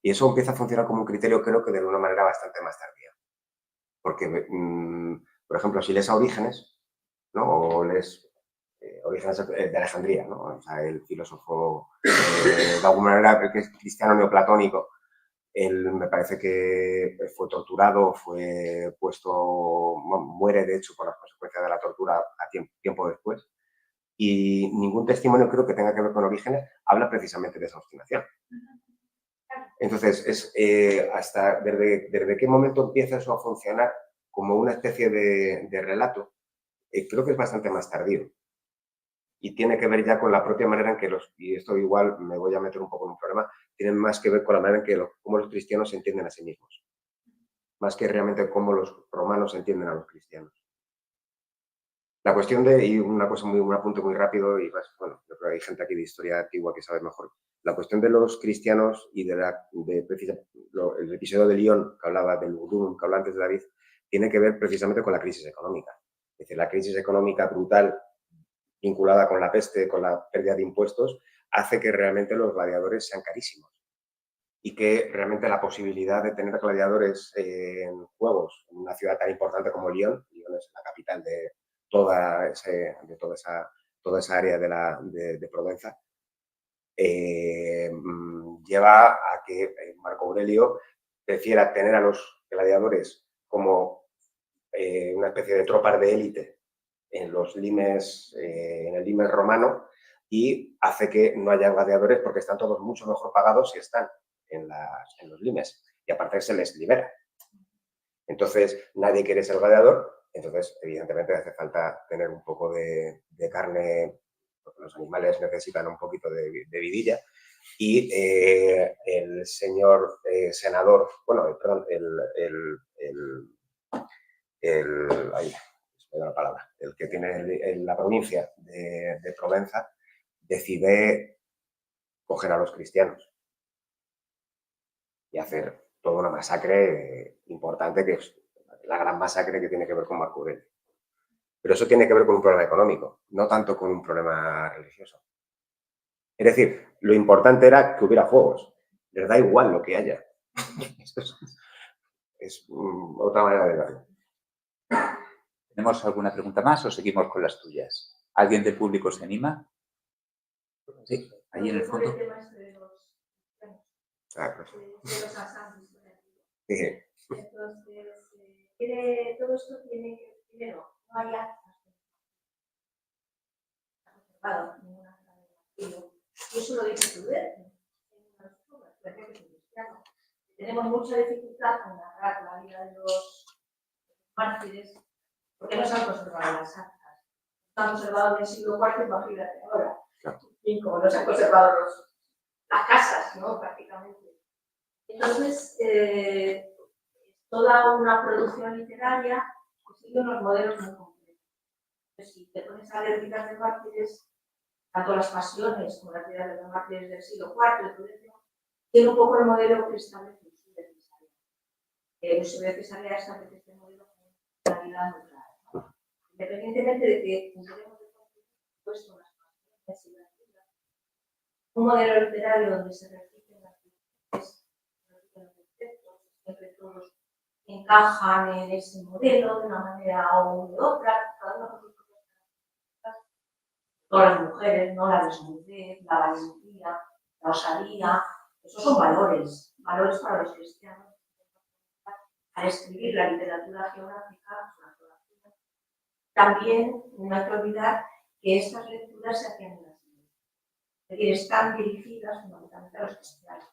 Speaker 2: Y eso empieza a funcionar como un criterio, creo que de una manera bastante más tardía. Porque, por ejemplo, si lees a Orígenes, ¿no? O lees Orígenes de Alejandría, ¿no? O sea, el filósofo, de alguna manera, que es cristiano neoplatónico, él me parece que fue torturado, fue puesto, bueno, muere de hecho por las consecuencias de la tortura a tiempo después. Y ningún testimonio creo que tenga que ver con Orígenes habla precisamente de esa obstinación. Entonces, hasta desde qué momento empieza eso a funcionar como una especie de relato, creo que es bastante más tardío. Y tiene que ver ya con la propia manera en que y esto igual me voy a meter un poco en un problema, tienen más que ver con la manera en que cómo los cristianos se entienden a sí mismos, más que realmente cómo los romanos entienden a los cristianos. La cuestión y un apunte muy rápido, y bueno, yo creo que hay gente aquí de historia antigua que sabe mejor. La cuestión de los cristianos y el episodio de Lión, que hablaba del vudú, que hablaba antes de David, tiene que ver precisamente con la crisis económica. Es decir, la crisis económica brutal vinculada con la peste, con la pérdida de impuestos, hace que realmente los gladiadores sean carísimos. Y que realmente la posibilidad de tener gladiadores en juegos en una ciudad tan importante como Lyon es la capital de toda esa área de Provenza, lleva a que Marco Aurelio prefiera tener a los gladiadores como una especie de tropas de élite en los limes, en el limes romano, y hace que no haya gladiadores porque están todos mucho mejor pagados si están en los limes, y aparte se les libera. Entonces, nadie quiere ser gladiador, entonces, evidentemente, hace falta tener un poco de carne, porque los animales necesitan un poquito de vidilla, y el señor senador, bueno, perdón, el que tiene la provincia de Provenza, decide coger a los cristianos y hacer toda una masacre importante, que es la gran masacre que tiene que ver con Marco Aurelio. Pero eso tiene que ver con un problema económico, no tanto con un problema religioso. Es decir, lo importante era que hubiera juegos. Les da igual lo que haya. Es otra manera de verlo.
Speaker 1: ¿Tenemos alguna pregunta más o seguimos con las tuyas? ¿Alguien del público se anima? Sí, ahí en el fondo.
Speaker 5: Los asados.
Speaker 2: Sí.
Speaker 5: Entonces, todo esto tiene que, primero, no hay actas. Claro, ninguna acta de vacío. Y eso lo dice Tudor. Tenemos mucha dificultad en narrar la vida de los mártires porque no se han conservado las actas.
Speaker 6: se han conservado en el siglo IV, imagínate ahora.
Speaker 1: Claro.
Speaker 6: Y como no se han conservado las casas, ¿no? Prácticamente. Entonces, toda una producción literaria sigue unos modelos muy concretos. Entonces, si te pones a leer Vidas de Mártires, tanto las pasiones como las vidas de los mártires del siglo IV, tiene un poco el modelo que establece Eusebio de Cesarea. Eusebio de Cesarea establece este modelo con una realidad muy clara, ¿no? Independientemente de que tendremos puesto las pasiones y las vidas, un modelo literario donde se repiten las virtudes, se repiten los defectos, siempre todos encajan en ese modelo de una manera o de otra, cada uno con sus propias características. Todas las mujeres, ¿no? La desnudez, la valentía, la osadía, esos son valores, valores para los cristianos. Al escribir la literatura geográfica, la geografía, también no hay que olvidar que estas lecturas se hacían en las iglesias. Es decir, están dirigidas fundamentalmente a los cristianos,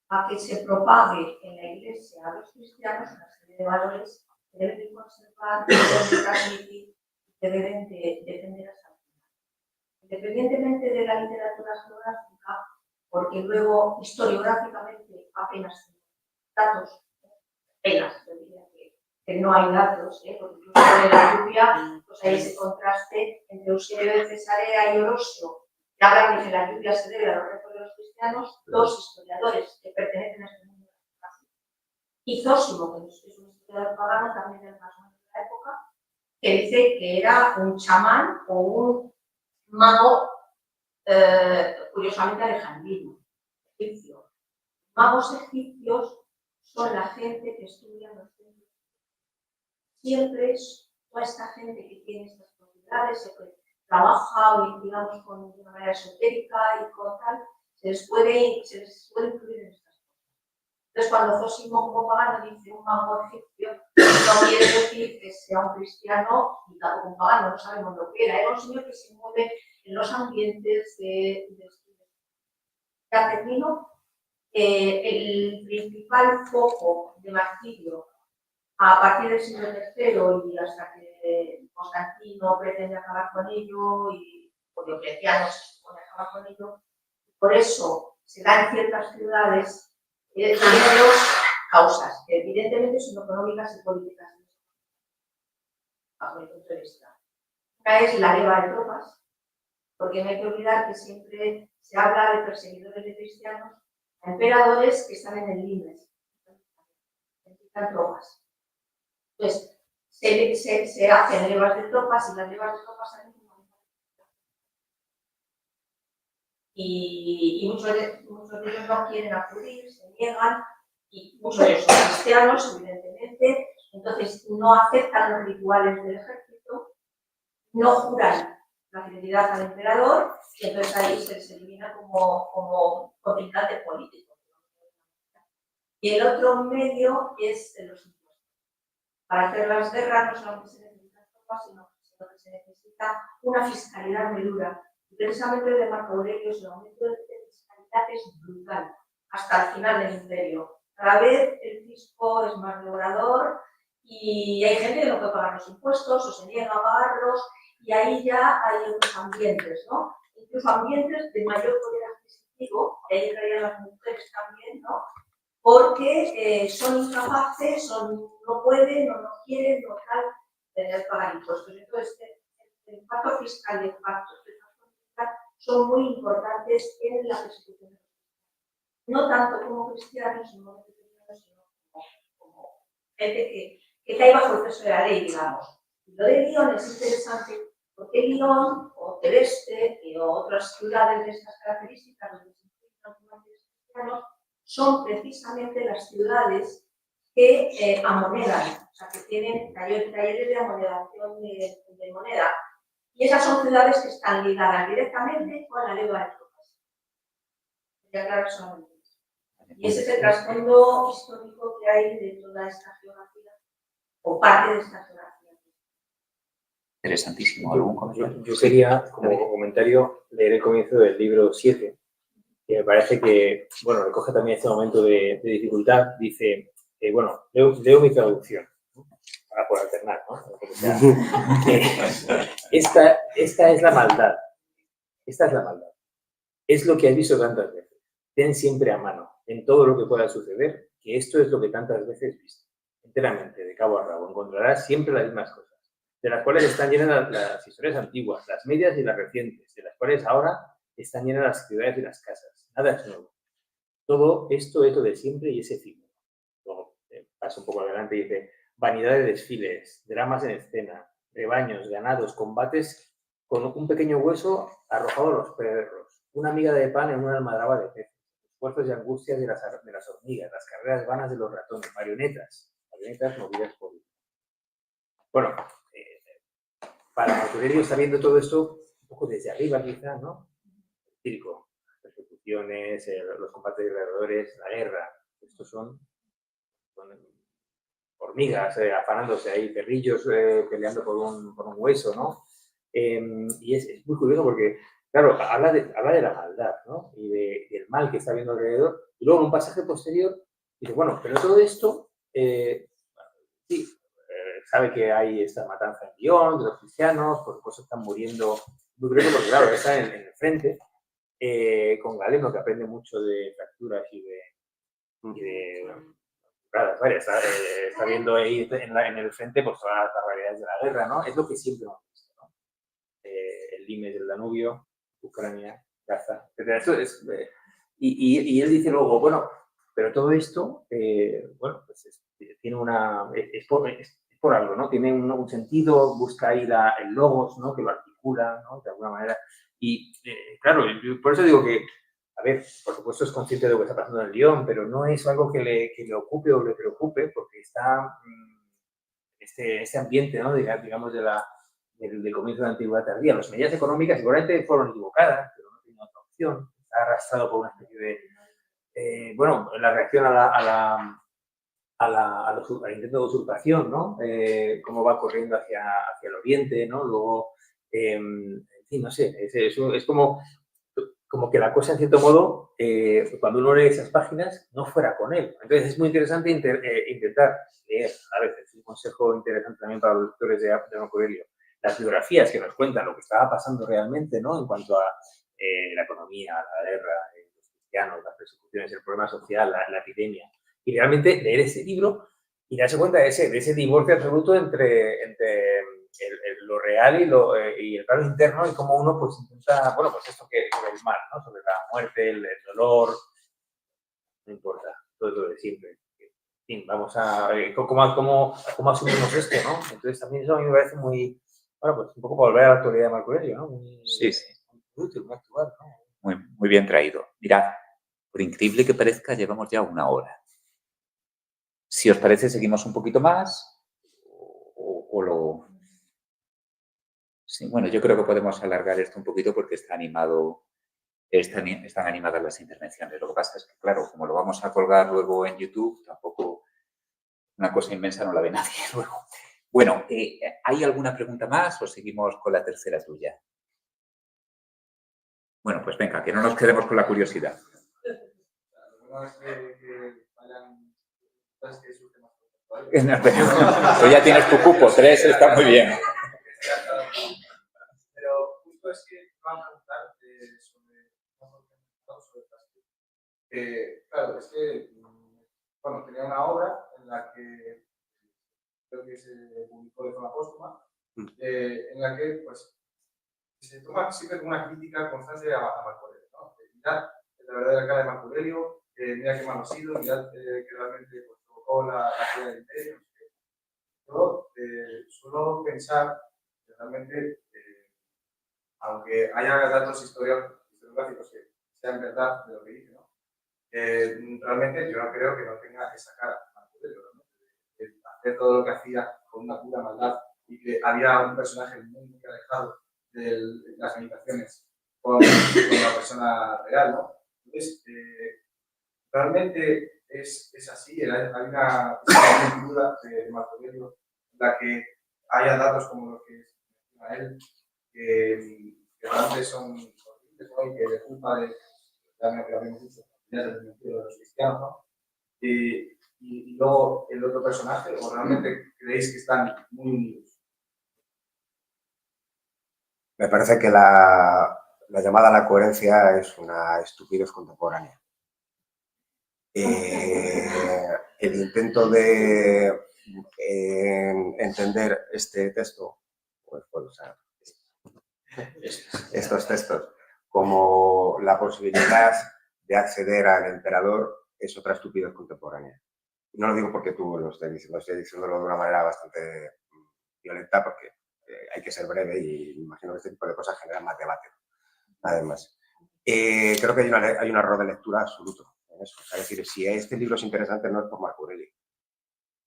Speaker 6: a que se propague en la iglesia a los cristianos una serie de valores que deben de conservar, que deben de transmitir, que deben de defender hasta el final. Independientemente de la literatura geográfica, porque luego historiográficamente apenas tenemos datos, apenas, yo diría que no hay datos, porque incluso de la lluvia, pues hay ese contraste entre Eusebio de Cesarea y Orosio, que hablan de que la lluvia se debe a los restos de los cristianos, dos historiadores que pertenecen a este mundo. Y Zósimo, que es un historiador pagano también del más o menos de la época, que dice que era un chamán o un mago, curiosamente alejandrino, egipcio. Magos egipcios son la gente que estudia los templos. Siempre es toda esta gente que tiene estas propiedades, que trabaja o digamos con una manera esotérica y con tal, se les puede incluir en estas cosas. Entonces, cuando Zósimo como pagano dice un mago egipcio, no quiere decir que sea un cristiano y tampoco un pagano, no sabemos lo que era. Era un señor que se mueve en los ambientes de estudio. Termino. El principal foco de martirio a partir del siglo III y hasta que Constantino pretende acabar con ello y Diocleciano se supone acabar con ello, por eso se da en ciertas ciudades, tiene dos causas, que evidentemente son económicas y políticas, bajo mi punto de vista. Una es la leva de tropas, porque no hay que olvidar que siempre se habla de perseguidores de cristianos, emperadores que están en el limes, necesitan tropas. Entonces, se hacen levas de tropas y las levas de tropas salen y muchos de ellos no quieren acudir, se niegan, y muchos de ellos son cristianos, evidentemente, entonces no aceptan los rituales del ejército, no juran la fidelidad al emperador, y entonces ahí se les elimina como contrincante político. Y el otro medio es los impuestos. Para hacer las guerras no solamente se necesitan tropas, sino que se necesita una fiscalidad muy dura. Y precisamente de Marco Aurelio el aumento de fiscalidad es brutal, hasta el final del imperio. Cada vez el fisco es más devorador y hay gente que no puede pagar los impuestos o se niega a pagarlos, y ahí ya hay otros ambientes, ¿no? Incluso ambientes de mayor poder adquisitivo, y ahí entrarían las mujeres también, ¿no? Porque son incapaces, no pueden, no quieren, no tal, tener que pagar impuestos. Entonces, el impacto fiscal y el impacto fiscal son muy importantes en la persecución. No tanto como cristianos, sino como gente que cae bajo el peso de la ley, digamos. Lo de Lyon es interesante porque Lyon o Celeste y otras ciudades de estas características donde se encuentran cristianos son precisamente las ciudades que amonedan, o sea, que tienen talleres de amonedación de moneda. Y esas son ciudades que están ligadas directamente con la leva de tropas. Ya claro, solamente. Y ese es el trasfondo histórico que hay de toda esta geografía, o parte de esta geografía.
Speaker 1: Interesantísimo. ¿Algún comentario?
Speaker 3: Yo quería, como comentario, leer el comienzo del libro 7, que me parece que, bueno, recoge también este momento de dificultad. Dice, bueno, leo mi traducción, ¿no? para poder alternar, ¿no? O sea, esta es la maldad. Esta es la maldad. Es lo que has visto tantas veces. Ten siempre a mano, en todo lo que pueda suceder, que esto es lo que tantas veces viste. Enteramente, de cabo a rabo. Encontrarás siempre las mismas cosas, de las cuales están llenas las historias antiguas, las medias y las recientes, de las cuales ahora están llenas las ciudades y las casas. Nada es nuevo. Todo esto es lo de siempre y es efímero. Luego pasa un poco adelante y dice, vanidad de desfiles, dramas en escena, rebaños, ganados, combates con un pequeño hueso arrojado a los perros, una miga de pan en una almadraba de peces, esfuerzos y angustias de las hormigas, las carreras vanas de los ratones, marionetas movidas por... Bueno, para Marco está viendo todo esto un poco desde arriba quizá, ¿no? El circo, las persecuciones, los combates de gladiadores, la guerra. Estos son hormigas afanándose ahí, perrillos peleando por un hueso, ¿no? Y es muy curioso porque, claro, habla de la maldad, ¿no? Y del mal que está viendo alrededor. Y luego en un pasaje posterior dice, bueno, pero todo esto, sí, sabe que hay esta matanza en Lyon de los cristianos, por supuesto están muriendo muy curioso porque, claro, está en el frente con Galeno, que aprende mucho de fracturas y de varias, está viendo ahí en el frente pues, todas las barbaridades de la guerra, ¿no? Es lo que siempre hemos visto, ¿no? El Limes del Danubio, Ucrania, Gaza, etc. Esto es, y él dice luego, bueno, pero todo esto, bueno, pues tiene una... Es por algo, ¿no? Tiene un sentido, busca ahí el logos, ¿no? Que lo articula, ¿no? De alguna manera. Y, claro, por eso digo que, a ver, por supuesto es consciente de lo que está pasando en Lyon, pero no es algo que le ocupe o le preocupe, porque está este ambiente, ¿no? Digamos, del comienzo de la antigüedad tardía. Las medidas económicas seguramente fueron equivocadas, pero no tenía otra opción. Está arrastrado por una especie de... bueno, la reacción al intento de usurpación, ¿no? Cómo va corriendo hacia el oriente, ¿no? Luego, en fin, no sé, es como que la cosa, en cierto modo, cuando uno lee esas páginas, no fuera con él. Entonces, es muy interesante intentar leer, a veces, es un consejo interesante también para los lectores de Marco Aurelio, las biografías que nos cuentan lo que estaba pasando realmente, ¿no? En cuanto a la economía, la guerra, los cristianos, las persecuciones, el problema social, la epidemia. Y realmente leer ese libro y darse cuenta de ese divorcio absoluto entre lo real y el plano interno y cómo uno pues intenta, bueno, pues esto que sobre el mal, ¿no? Sobre la muerte, el dolor, no importa, todo lo de siempre. En fin, vamos a ver cómo asumimos esto, ¿no? Entonces también eso a mí me parece muy, bueno, pues un poco para volver a la actualidad de Marco Aurelio, ¿no?
Speaker 1: Sí, sí.
Speaker 3: Muy útil, muy actual, ¿no?
Speaker 1: Muy bien traído. Mirad, por increíble que parezca, llevamos ya 1 hora. Si os parece, seguimos un poquito más o lo... Sí, bueno, yo creo que podemos alargar esto un poquito porque están animadas las intervenciones. Lo que pasa es que, claro, como lo vamos a colgar luego en YouTube, tampoco una cosa inmensa no la ve nadie luego. Bueno, ¿hay alguna pregunta más o seguimos con la tercera tuya? Bueno, pues venga, que no nos quedemos con la curiosidad. Tú ya tienes tu cupo, 3 está muy bien.
Speaker 4: Pero justo es que van a preguntar sobre Pascal. Claro, es que, bueno, tenía una obra en la que creo que se publicó de forma póstuma, en la que, pues, se toma siempre como una crítica constante a Marco Aurelio, ¿no? Mirad la verdadera cara de Marco Aurelio, mira qué mal ha sido, mirad que realmente pues, provocó la caída del imperio. Yo suelo pensar que realmente, aunque haya datos historiográficos que sean verdad de lo que dice, ¿no? Realmente yo no creo que no tenga esa cara Marco Aurelio, de hacer todo lo que hacía con una pura maldad y que había un personaje muy alejado de las limitaciones con la persona real, ¿no? Entonces, realmente es así, hay una duda de Marco Aurelio en la que haya datos como los que menciona él, que realmente son horribles, ¿no? Y que de culpa de, ya me habíamos dicho, ya del de los cristianos, ¿no? Y y luego el otro personaje, o realmente creéis que están muy unidos?
Speaker 2: Me parece que la llamada a la coherencia es una estupidez contemporánea. El intento de entender este texto, pues, o sea, estos textos, como la posibilidad de acceder al emperador es otra estupidez contemporánea. No lo digo porque tú lo estés diciendo, estoy diciéndolo de una manera bastante violenta porque hay que ser breve y imagino que este tipo de cosas generan más debate. Además, creo que hay un error de lectura absoluto en eso. O sea, es decir, si este libro es interesante no es por Marco Aureli.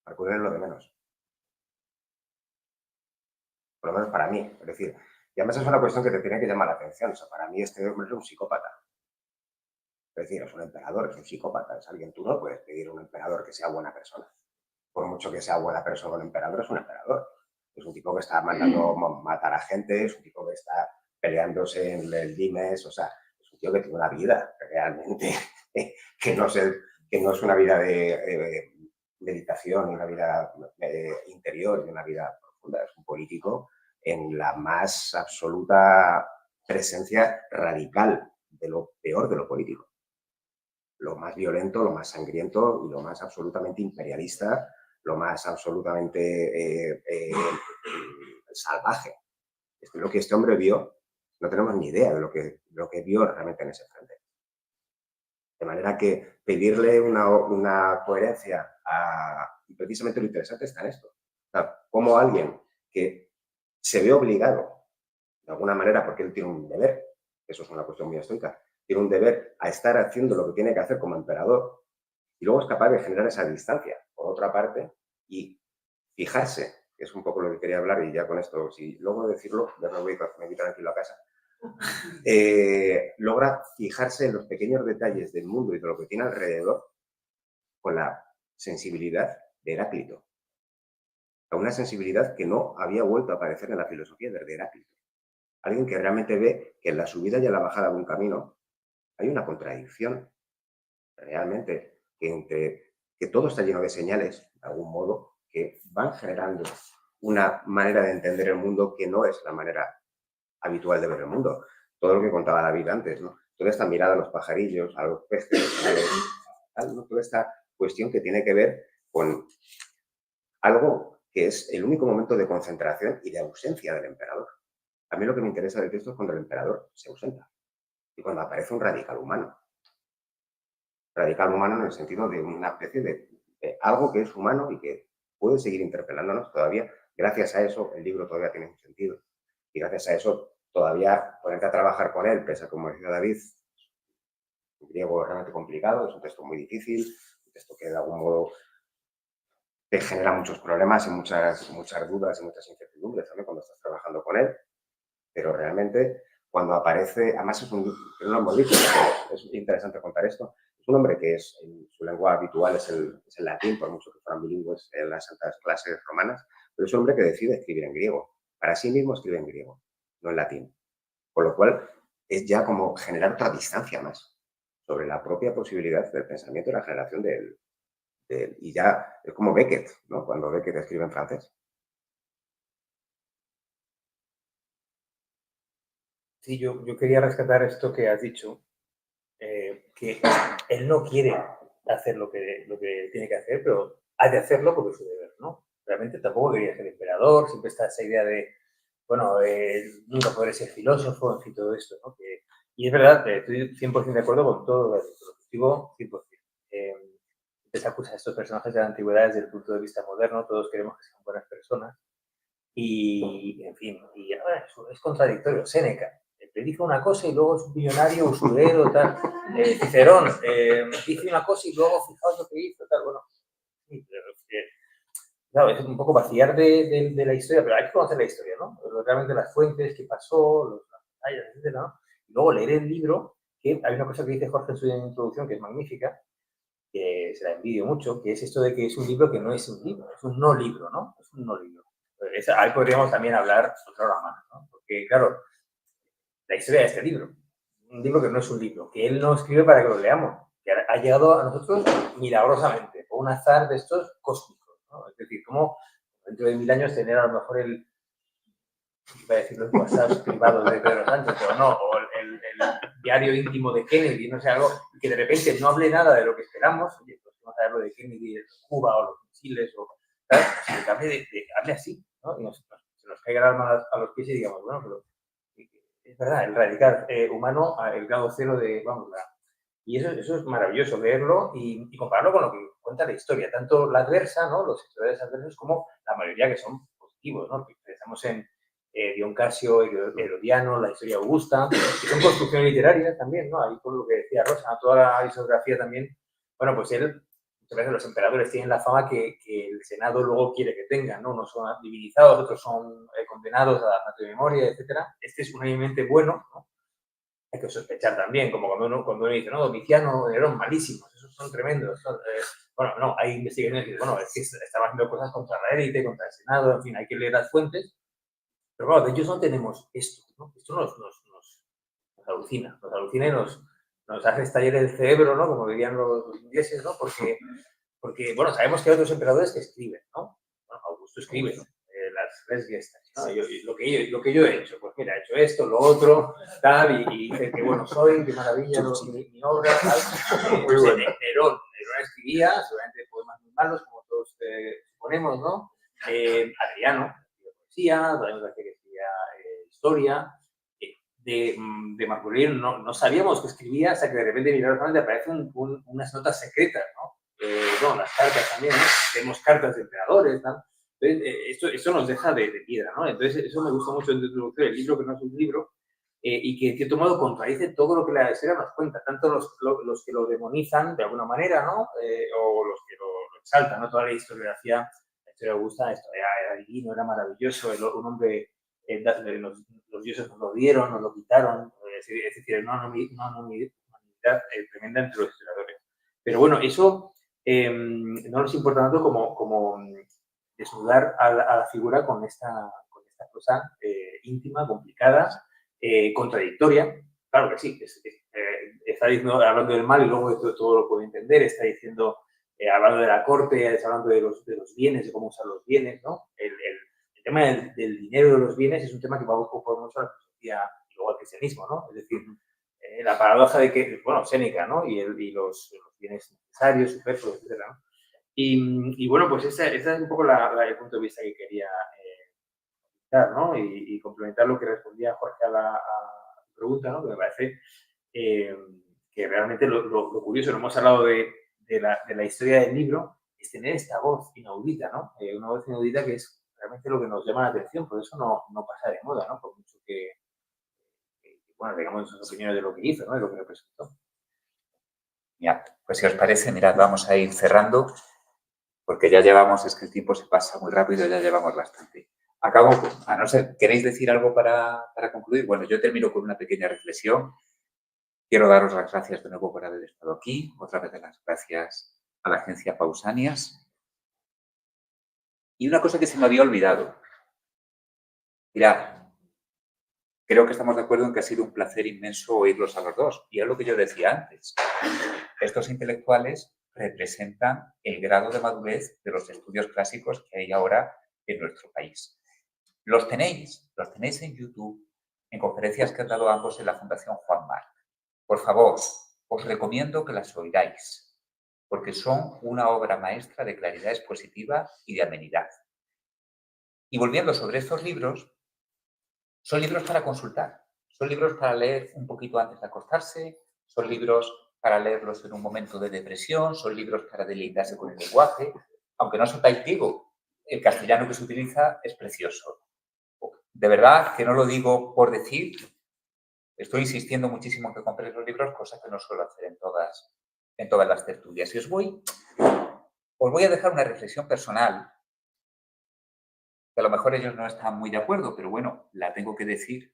Speaker 2: Marco Aureli es lo de menos. Por lo menos para mí. Es decir, y además es una cuestión que te tiene que llamar la atención. O sea, para mí este hombre es un psicópata. Es decir, es un emperador, es un psicópata, es alguien. Tú no puedes pedir a un emperador que sea buena persona. Por mucho que sea buena persona, un emperador es un emperador. Es un tipo que está mandando matar a gente, es un tipo que está peleándose en el limes, o sea, es un tío que tiene una vida realmente que no es una vida de meditación, una vida interior, una vida profunda. Es un político en la más absoluta presencia radical de lo peor de lo político. Lo más violento, lo más sangriento y lo más absolutamente imperialista, lo más absolutamente salvaje. Lo que este hombre vio, no tenemos ni idea de lo que vio realmente en ese frente. De manera que pedirle una coherencia y precisamente lo interesante está en esto. O sea, como alguien que se ve obligado, de alguna manera, porque él tiene un deber, eso es una cuestión muy estoica, tiene un deber a estar haciendo lo que tiene que hacer como emperador y luego es capaz de generar esa distancia, por otra parte, y fijarse, que es un poco lo que quería hablar y ya con esto, si logro decirlo, ya me voy tranquilo a casa, logra fijarse en los pequeños detalles del mundo y de lo que tiene alrededor con la sensibilidad de Heráclito. Una sensibilidad que no había vuelto a aparecer en la filosofía desde Heráclito. Alguien que realmente ve que en la subida y en la bajada de un camino hay una contradicción realmente que todo está lleno de señales, de algún modo, que van generando una manera de entender el mundo que no es la manera habitual de ver el mundo. Todo lo que contaba David antes, ¿no? Toda esta mirada a los pajarillos, a los peces, ¿no? Toda esta cuestión que tiene que ver con algo que es el único momento de concentración y de ausencia del emperador. A mí lo que me interesa del texto es cuando el emperador se ausenta y cuando aparece un radical humano. Radical humano en el sentido de una especie de algo que es humano y que puede seguir interpelándonos todavía. Gracias a eso el libro todavía tiene un sentido. Y gracias a eso todavía ponerte a trabajar con él, pese a, como decía David, un griego realmente complicado, es un texto muy difícil, un texto que de algún modo te genera muchos problemas y muchas dudas y muchas incertidumbres también cuando estás trabajando con él. Pero realmente cuando aparece, además no lo hemos dicho, es interesante contar esto, es un hombre que su lengua habitual es el latín, por mucho que fueran bilingües en las altas clases romanas, pero es un hombre que decide escribir en griego. Para sí mismo escribe en griego, no en latín. Con lo cual es ya como generar otra distancia más sobre la propia posibilidad del pensamiento y la generación de él. Y ya es como Beckett, ¿no? Cuando Beckett escribe en francés.
Speaker 3: Sí, yo quería rescatar esto que has dicho, que él no quiere hacer lo que tiene que hacer, pero ha de hacerlo porque es su deber, ¿no? Realmente tampoco quería ser emperador, siempre está esa idea de, bueno, nunca podré ser filósofo, en fin, todo esto, ¿no? Y es verdad, estoy 100% de acuerdo con todo lo que has dicho, lo positivo, 100%. Se acusa a estos personajes de la antigüedad desde el punto de vista moderno, todos queremos que sean buenas personas, y en fin, y es contradictorio. Séneca predica una cosa y luego es un millonario, usurero, tal. Cicerón dice una cosa y luego fijaos lo que hizo, tal. Bueno, sí, pero claro, es un poco vaciar de la historia, pero hay que conocer la historia, ¿no? Realmente las fuentes, qué pasó, las batallas, etcétera, ¿no? Y luego leer el libro, que hay una cosa que dice Jorge en su introducción que es magnífica, que se la envidio mucho, que es esto de que es un libro que no es un libro, es un no libro, ¿no? Es un no libro. Ahí podríamos también hablar otra hora más, ¿no? Porque, claro, la historia de este libro, un libro que no es un libro, que él no escribe para que lo leamos, que ha llegado a nosotros milagrosamente, o un azar de estos cósmicos, ¿no? Es decir, como dentro de 1000 años tener a lo mejor iba a decir los WhatsApp privados de Pedro Sánchez, pero no, o el diario íntimo de Kennedy, no sé, algo que de repente no hable nada de lo que esperamos, oye, pues vamos a ver lo de Kennedy, de Cuba o los misiles, o tal, sino que hable así, ¿no? Y se nos caiga el alma a los pies y digamos, bueno, pero es verdad, el radical humano, el grado cero de, vamos, y eso es maravilloso verlo y compararlo con lo que cuenta la historia, tanto la adversa, ¿no? Los historiadores adversos, como la mayoría que son positivos, ¿no? Pensamos en Dion Casio, Herodiano, la historia augusta, que son construcciones literarias también, ¿no? Ahí por lo que decía Rosa, toda la historiografía también. Bueno, pues muchas veces los emperadores tienen la fama que el Senado luego quiere que tengan, ¿no? Unos son divinizados, otros son condenados a la memoria, etcétera. Este es unanimemente bueno, ¿no? Hay que sospechar también, como cuando uno dice, no, Domiciano, Nerón, malísimos, esos son tremendos. Bueno, no, hay investigaciones que dicen, bueno, es que estaban haciendo cosas contra la élite, contra el Senado, en fin, hay que leer las fuentes. Pero claro, de ellos no tenemos esto, ¿no? Esto nos alucina y nos hace estallar el cerebro, ¿no? Como dirían los ingleses, ¿no? Porque, bueno, sabemos que hay otros emperadores que escriben, ¿no? Bueno, Augusto escribe las respuestas, ¿no? Lo que yo he hecho, pues mira, he hecho esto, lo otro, tal, y dice que bueno soy, qué maravilla mi obra, tal. Pues, Nerón escribía, seguramente poemas muy malos, como todos suponemos, ¿no? Adriano, poesía, podemos decir que escribía historia. De Marco Aurelio no sabíamos que escribía hasta que de repente milagrosamente aparecen unas notas secretas, ¿no? No, las cartas también, ¿no? Tenemos cartas de emperadores, ¿no? Entonces, esto nos deja de piedra, ¿no? Entonces, eso me gusta mucho en introducción, el libro que no es un libro, y que, en cierto modo, contradice todo lo que la historia nos cuenta, tanto los que lo demonizan, de alguna manera, ¿no? O los que lo exaltan, ¿no? Toda la historiografía, la historia augusta, esto era divino, era maravilloso, un hombre, los dioses nos lo dieron, nos lo quitaron, es decir, una humanidad tremenda entre los historiadores. Pero bueno, eso no nos importa tanto como desnudar a la figura con esta cosa íntima, complicada, contradictoria. Claro que sí, está diciendo, hablando del mal y luego todo lo puede entender, está diciendo, hablando de la corte, está hablando de los bienes, de cómo usar los bienes, ¿no? El tema del dinero de los bienes es un tema que va a ocupar mucho a la filosofía y luego al cristianismo, ¿no? Es decir, la paradoja de que, bueno, Séneca, ¿no? Y los bienes necesarios, superfluos, etcétera, ¿no? Y bueno, pues ese es un poco el punto de vista que quería dar, ¿no? Y complementar lo que respondía Jorge a la pregunta, ¿no? Que me parece que realmente lo curioso, no hemos hablado de la historia del libro, es tener esta voz inaudita, ¿no? Una voz inaudita que es realmente lo que nos llama la atención, por eso no pasa de moda, ¿no? Por mucho que bueno, digamos nuestras opiniones de lo que hizo, ¿no? De lo que representó.
Speaker 1: Ya, pues si os parece, mirad, vamos a ir cerrando, porque ya llevamos, es que el tiempo se pasa muy rápido, ya llevamos bastante. Acabo, a no ser, ¿queréis decir algo para concluir? Bueno, yo termino con una pequeña reflexión. Quiero daros las gracias de nuevo por haber estado aquí, otra vez las gracias a la agencia Pausanias. Y una cosa que se me había olvidado. Mirad, creo que estamos de acuerdo en que ha sido un placer inmenso oírlos a los dos. Y es lo que yo decía antes. Estos intelectuales representan el grado de madurez de los estudios clásicos que hay ahora en nuestro país. Los tenéis en YouTube, en conferencias que han dado ambos en la Fundación Juan Marc. Por favor, os recomiendo que las oigáis, porque son una obra maestra de claridad expositiva y de amenidad. Y volviendo sobre estos libros, son libros para consultar, son libros para leer un poquito antes de acostarse, son libros para leerlos en un momento de depresión, son libros para deleitarse con el lenguaje. Aunque no sepáis griego, el castellano que se utiliza es precioso. De verdad que no lo digo por decir, estoy insistiendo muchísimo en que compréis los libros, cosa que no suelo hacer en todas las tertulias. Y os voy a dejar una reflexión personal, que a lo mejor ellos no están muy de acuerdo, pero bueno, la tengo que decir.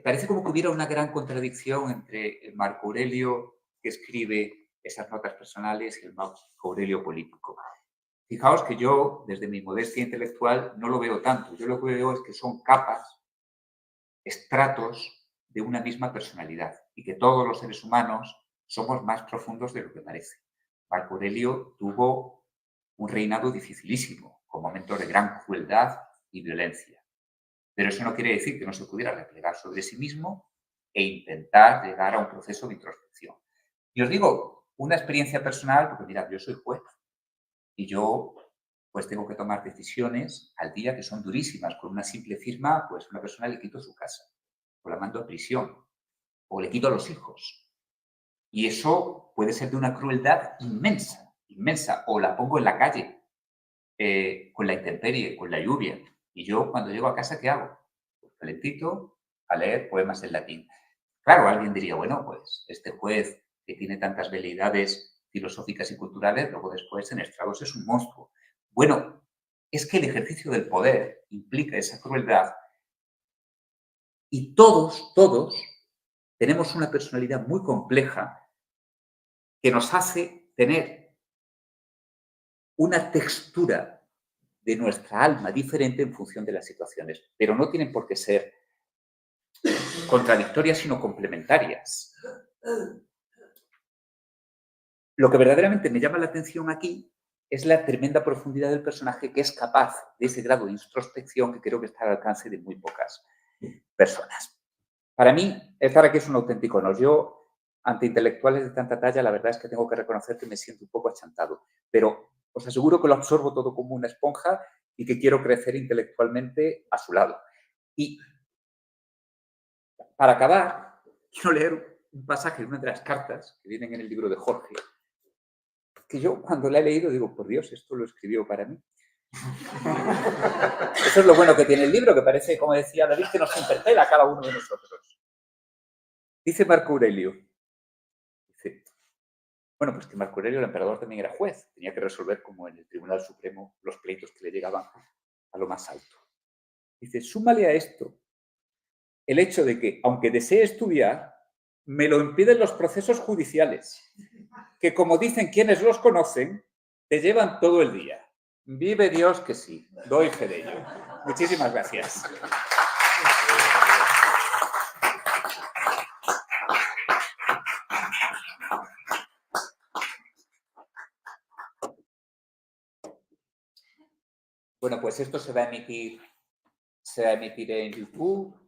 Speaker 1: Parece como que hubiera una gran contradicción entre el Marco Aurelio que escribe esas notas personales y el Marco Aurelio político. Fijaos que yo, desde mi modestia intelectual, no lo veo tanto. Yo lo que veo es que son capas, estratos de una misma personalidad y que todos los seres humanos somos más profundos de lo que parece. Marco Aurelio tuvo un reinado dificilísimo, con momentos de gran crueldad y violencia. Pero eso no quiere decir que no se pudiera replegar sobre sí mismo e intentar llegar a un proceso de introspección. Y os digo, una experiencia personal, porque mirad, yo soy juez y yo pues tengo que tomar decisiones al día que son durísimas. Con una simple firma, pues a una persona le quito su casa, o la mando a prisión, o le quito a los hijos. Y eso puede ser de una crueldad inmensa, inmensa. O la pongo en la calle, con la intemperie, con la lluvia. Y yo cuando llego a casa, ¿qué hago? Pues calentito, a leer poemas en latín. Claro, alguien diría, bueno, pues este juez que tiene tantas veleidades filosóficas y culturales, luego después en estragos es un monstruo. Bueno, es que el ejercicio del poder implica esa crueldad y todos tenemos una personalidad muy compleja que nos hace tener una textura de nuestra alma diferente en función de las situaciones, pero no tienen por qué ser contradictorias, sino complementarias. Lo que verdaderamente me llama la atención aquí es la tremenda profundidad del personaje, que es capaz de ese grado de introspección que creo que está al alcance de muy pocas personas. Para mí, estar aquí es un auténtico honor. Yo, ante intelectuales de tanta talla, la verdad es que tengo que reconocer que me siento un poco achantado, pero os aseguro que lo absorbo todo como una esponja y que quiero crecer intelectualmente a su lado. Y para acabar, quiero leer un pasaje de una de las cartas que vienen en el libro de Jorge, que yo cuando la he leído digo, por Dios, esto lo escribió para mí. Eso es lo bueno que tiene el libro, que parece, como decía David, que nos interpela a cada uno de nosotros. Dice Marco Aurelio, dice, bueno, pues que Marco Aurelio, el emperador, también era juez, tenía que resolver como en el Tribunal Supremo los pleitos que le llegaban a lo más alto. Dice, súmale a esto el hecho de que, aunque desee estudiar, me lo impiden los procesos judiciales, que como dicen quienes los conocen, te llevan todo el día. Vive Dios que sí, doy fe de ello. Muchísimas gracias. Bueno, pues esto se va a emitir en YouTube,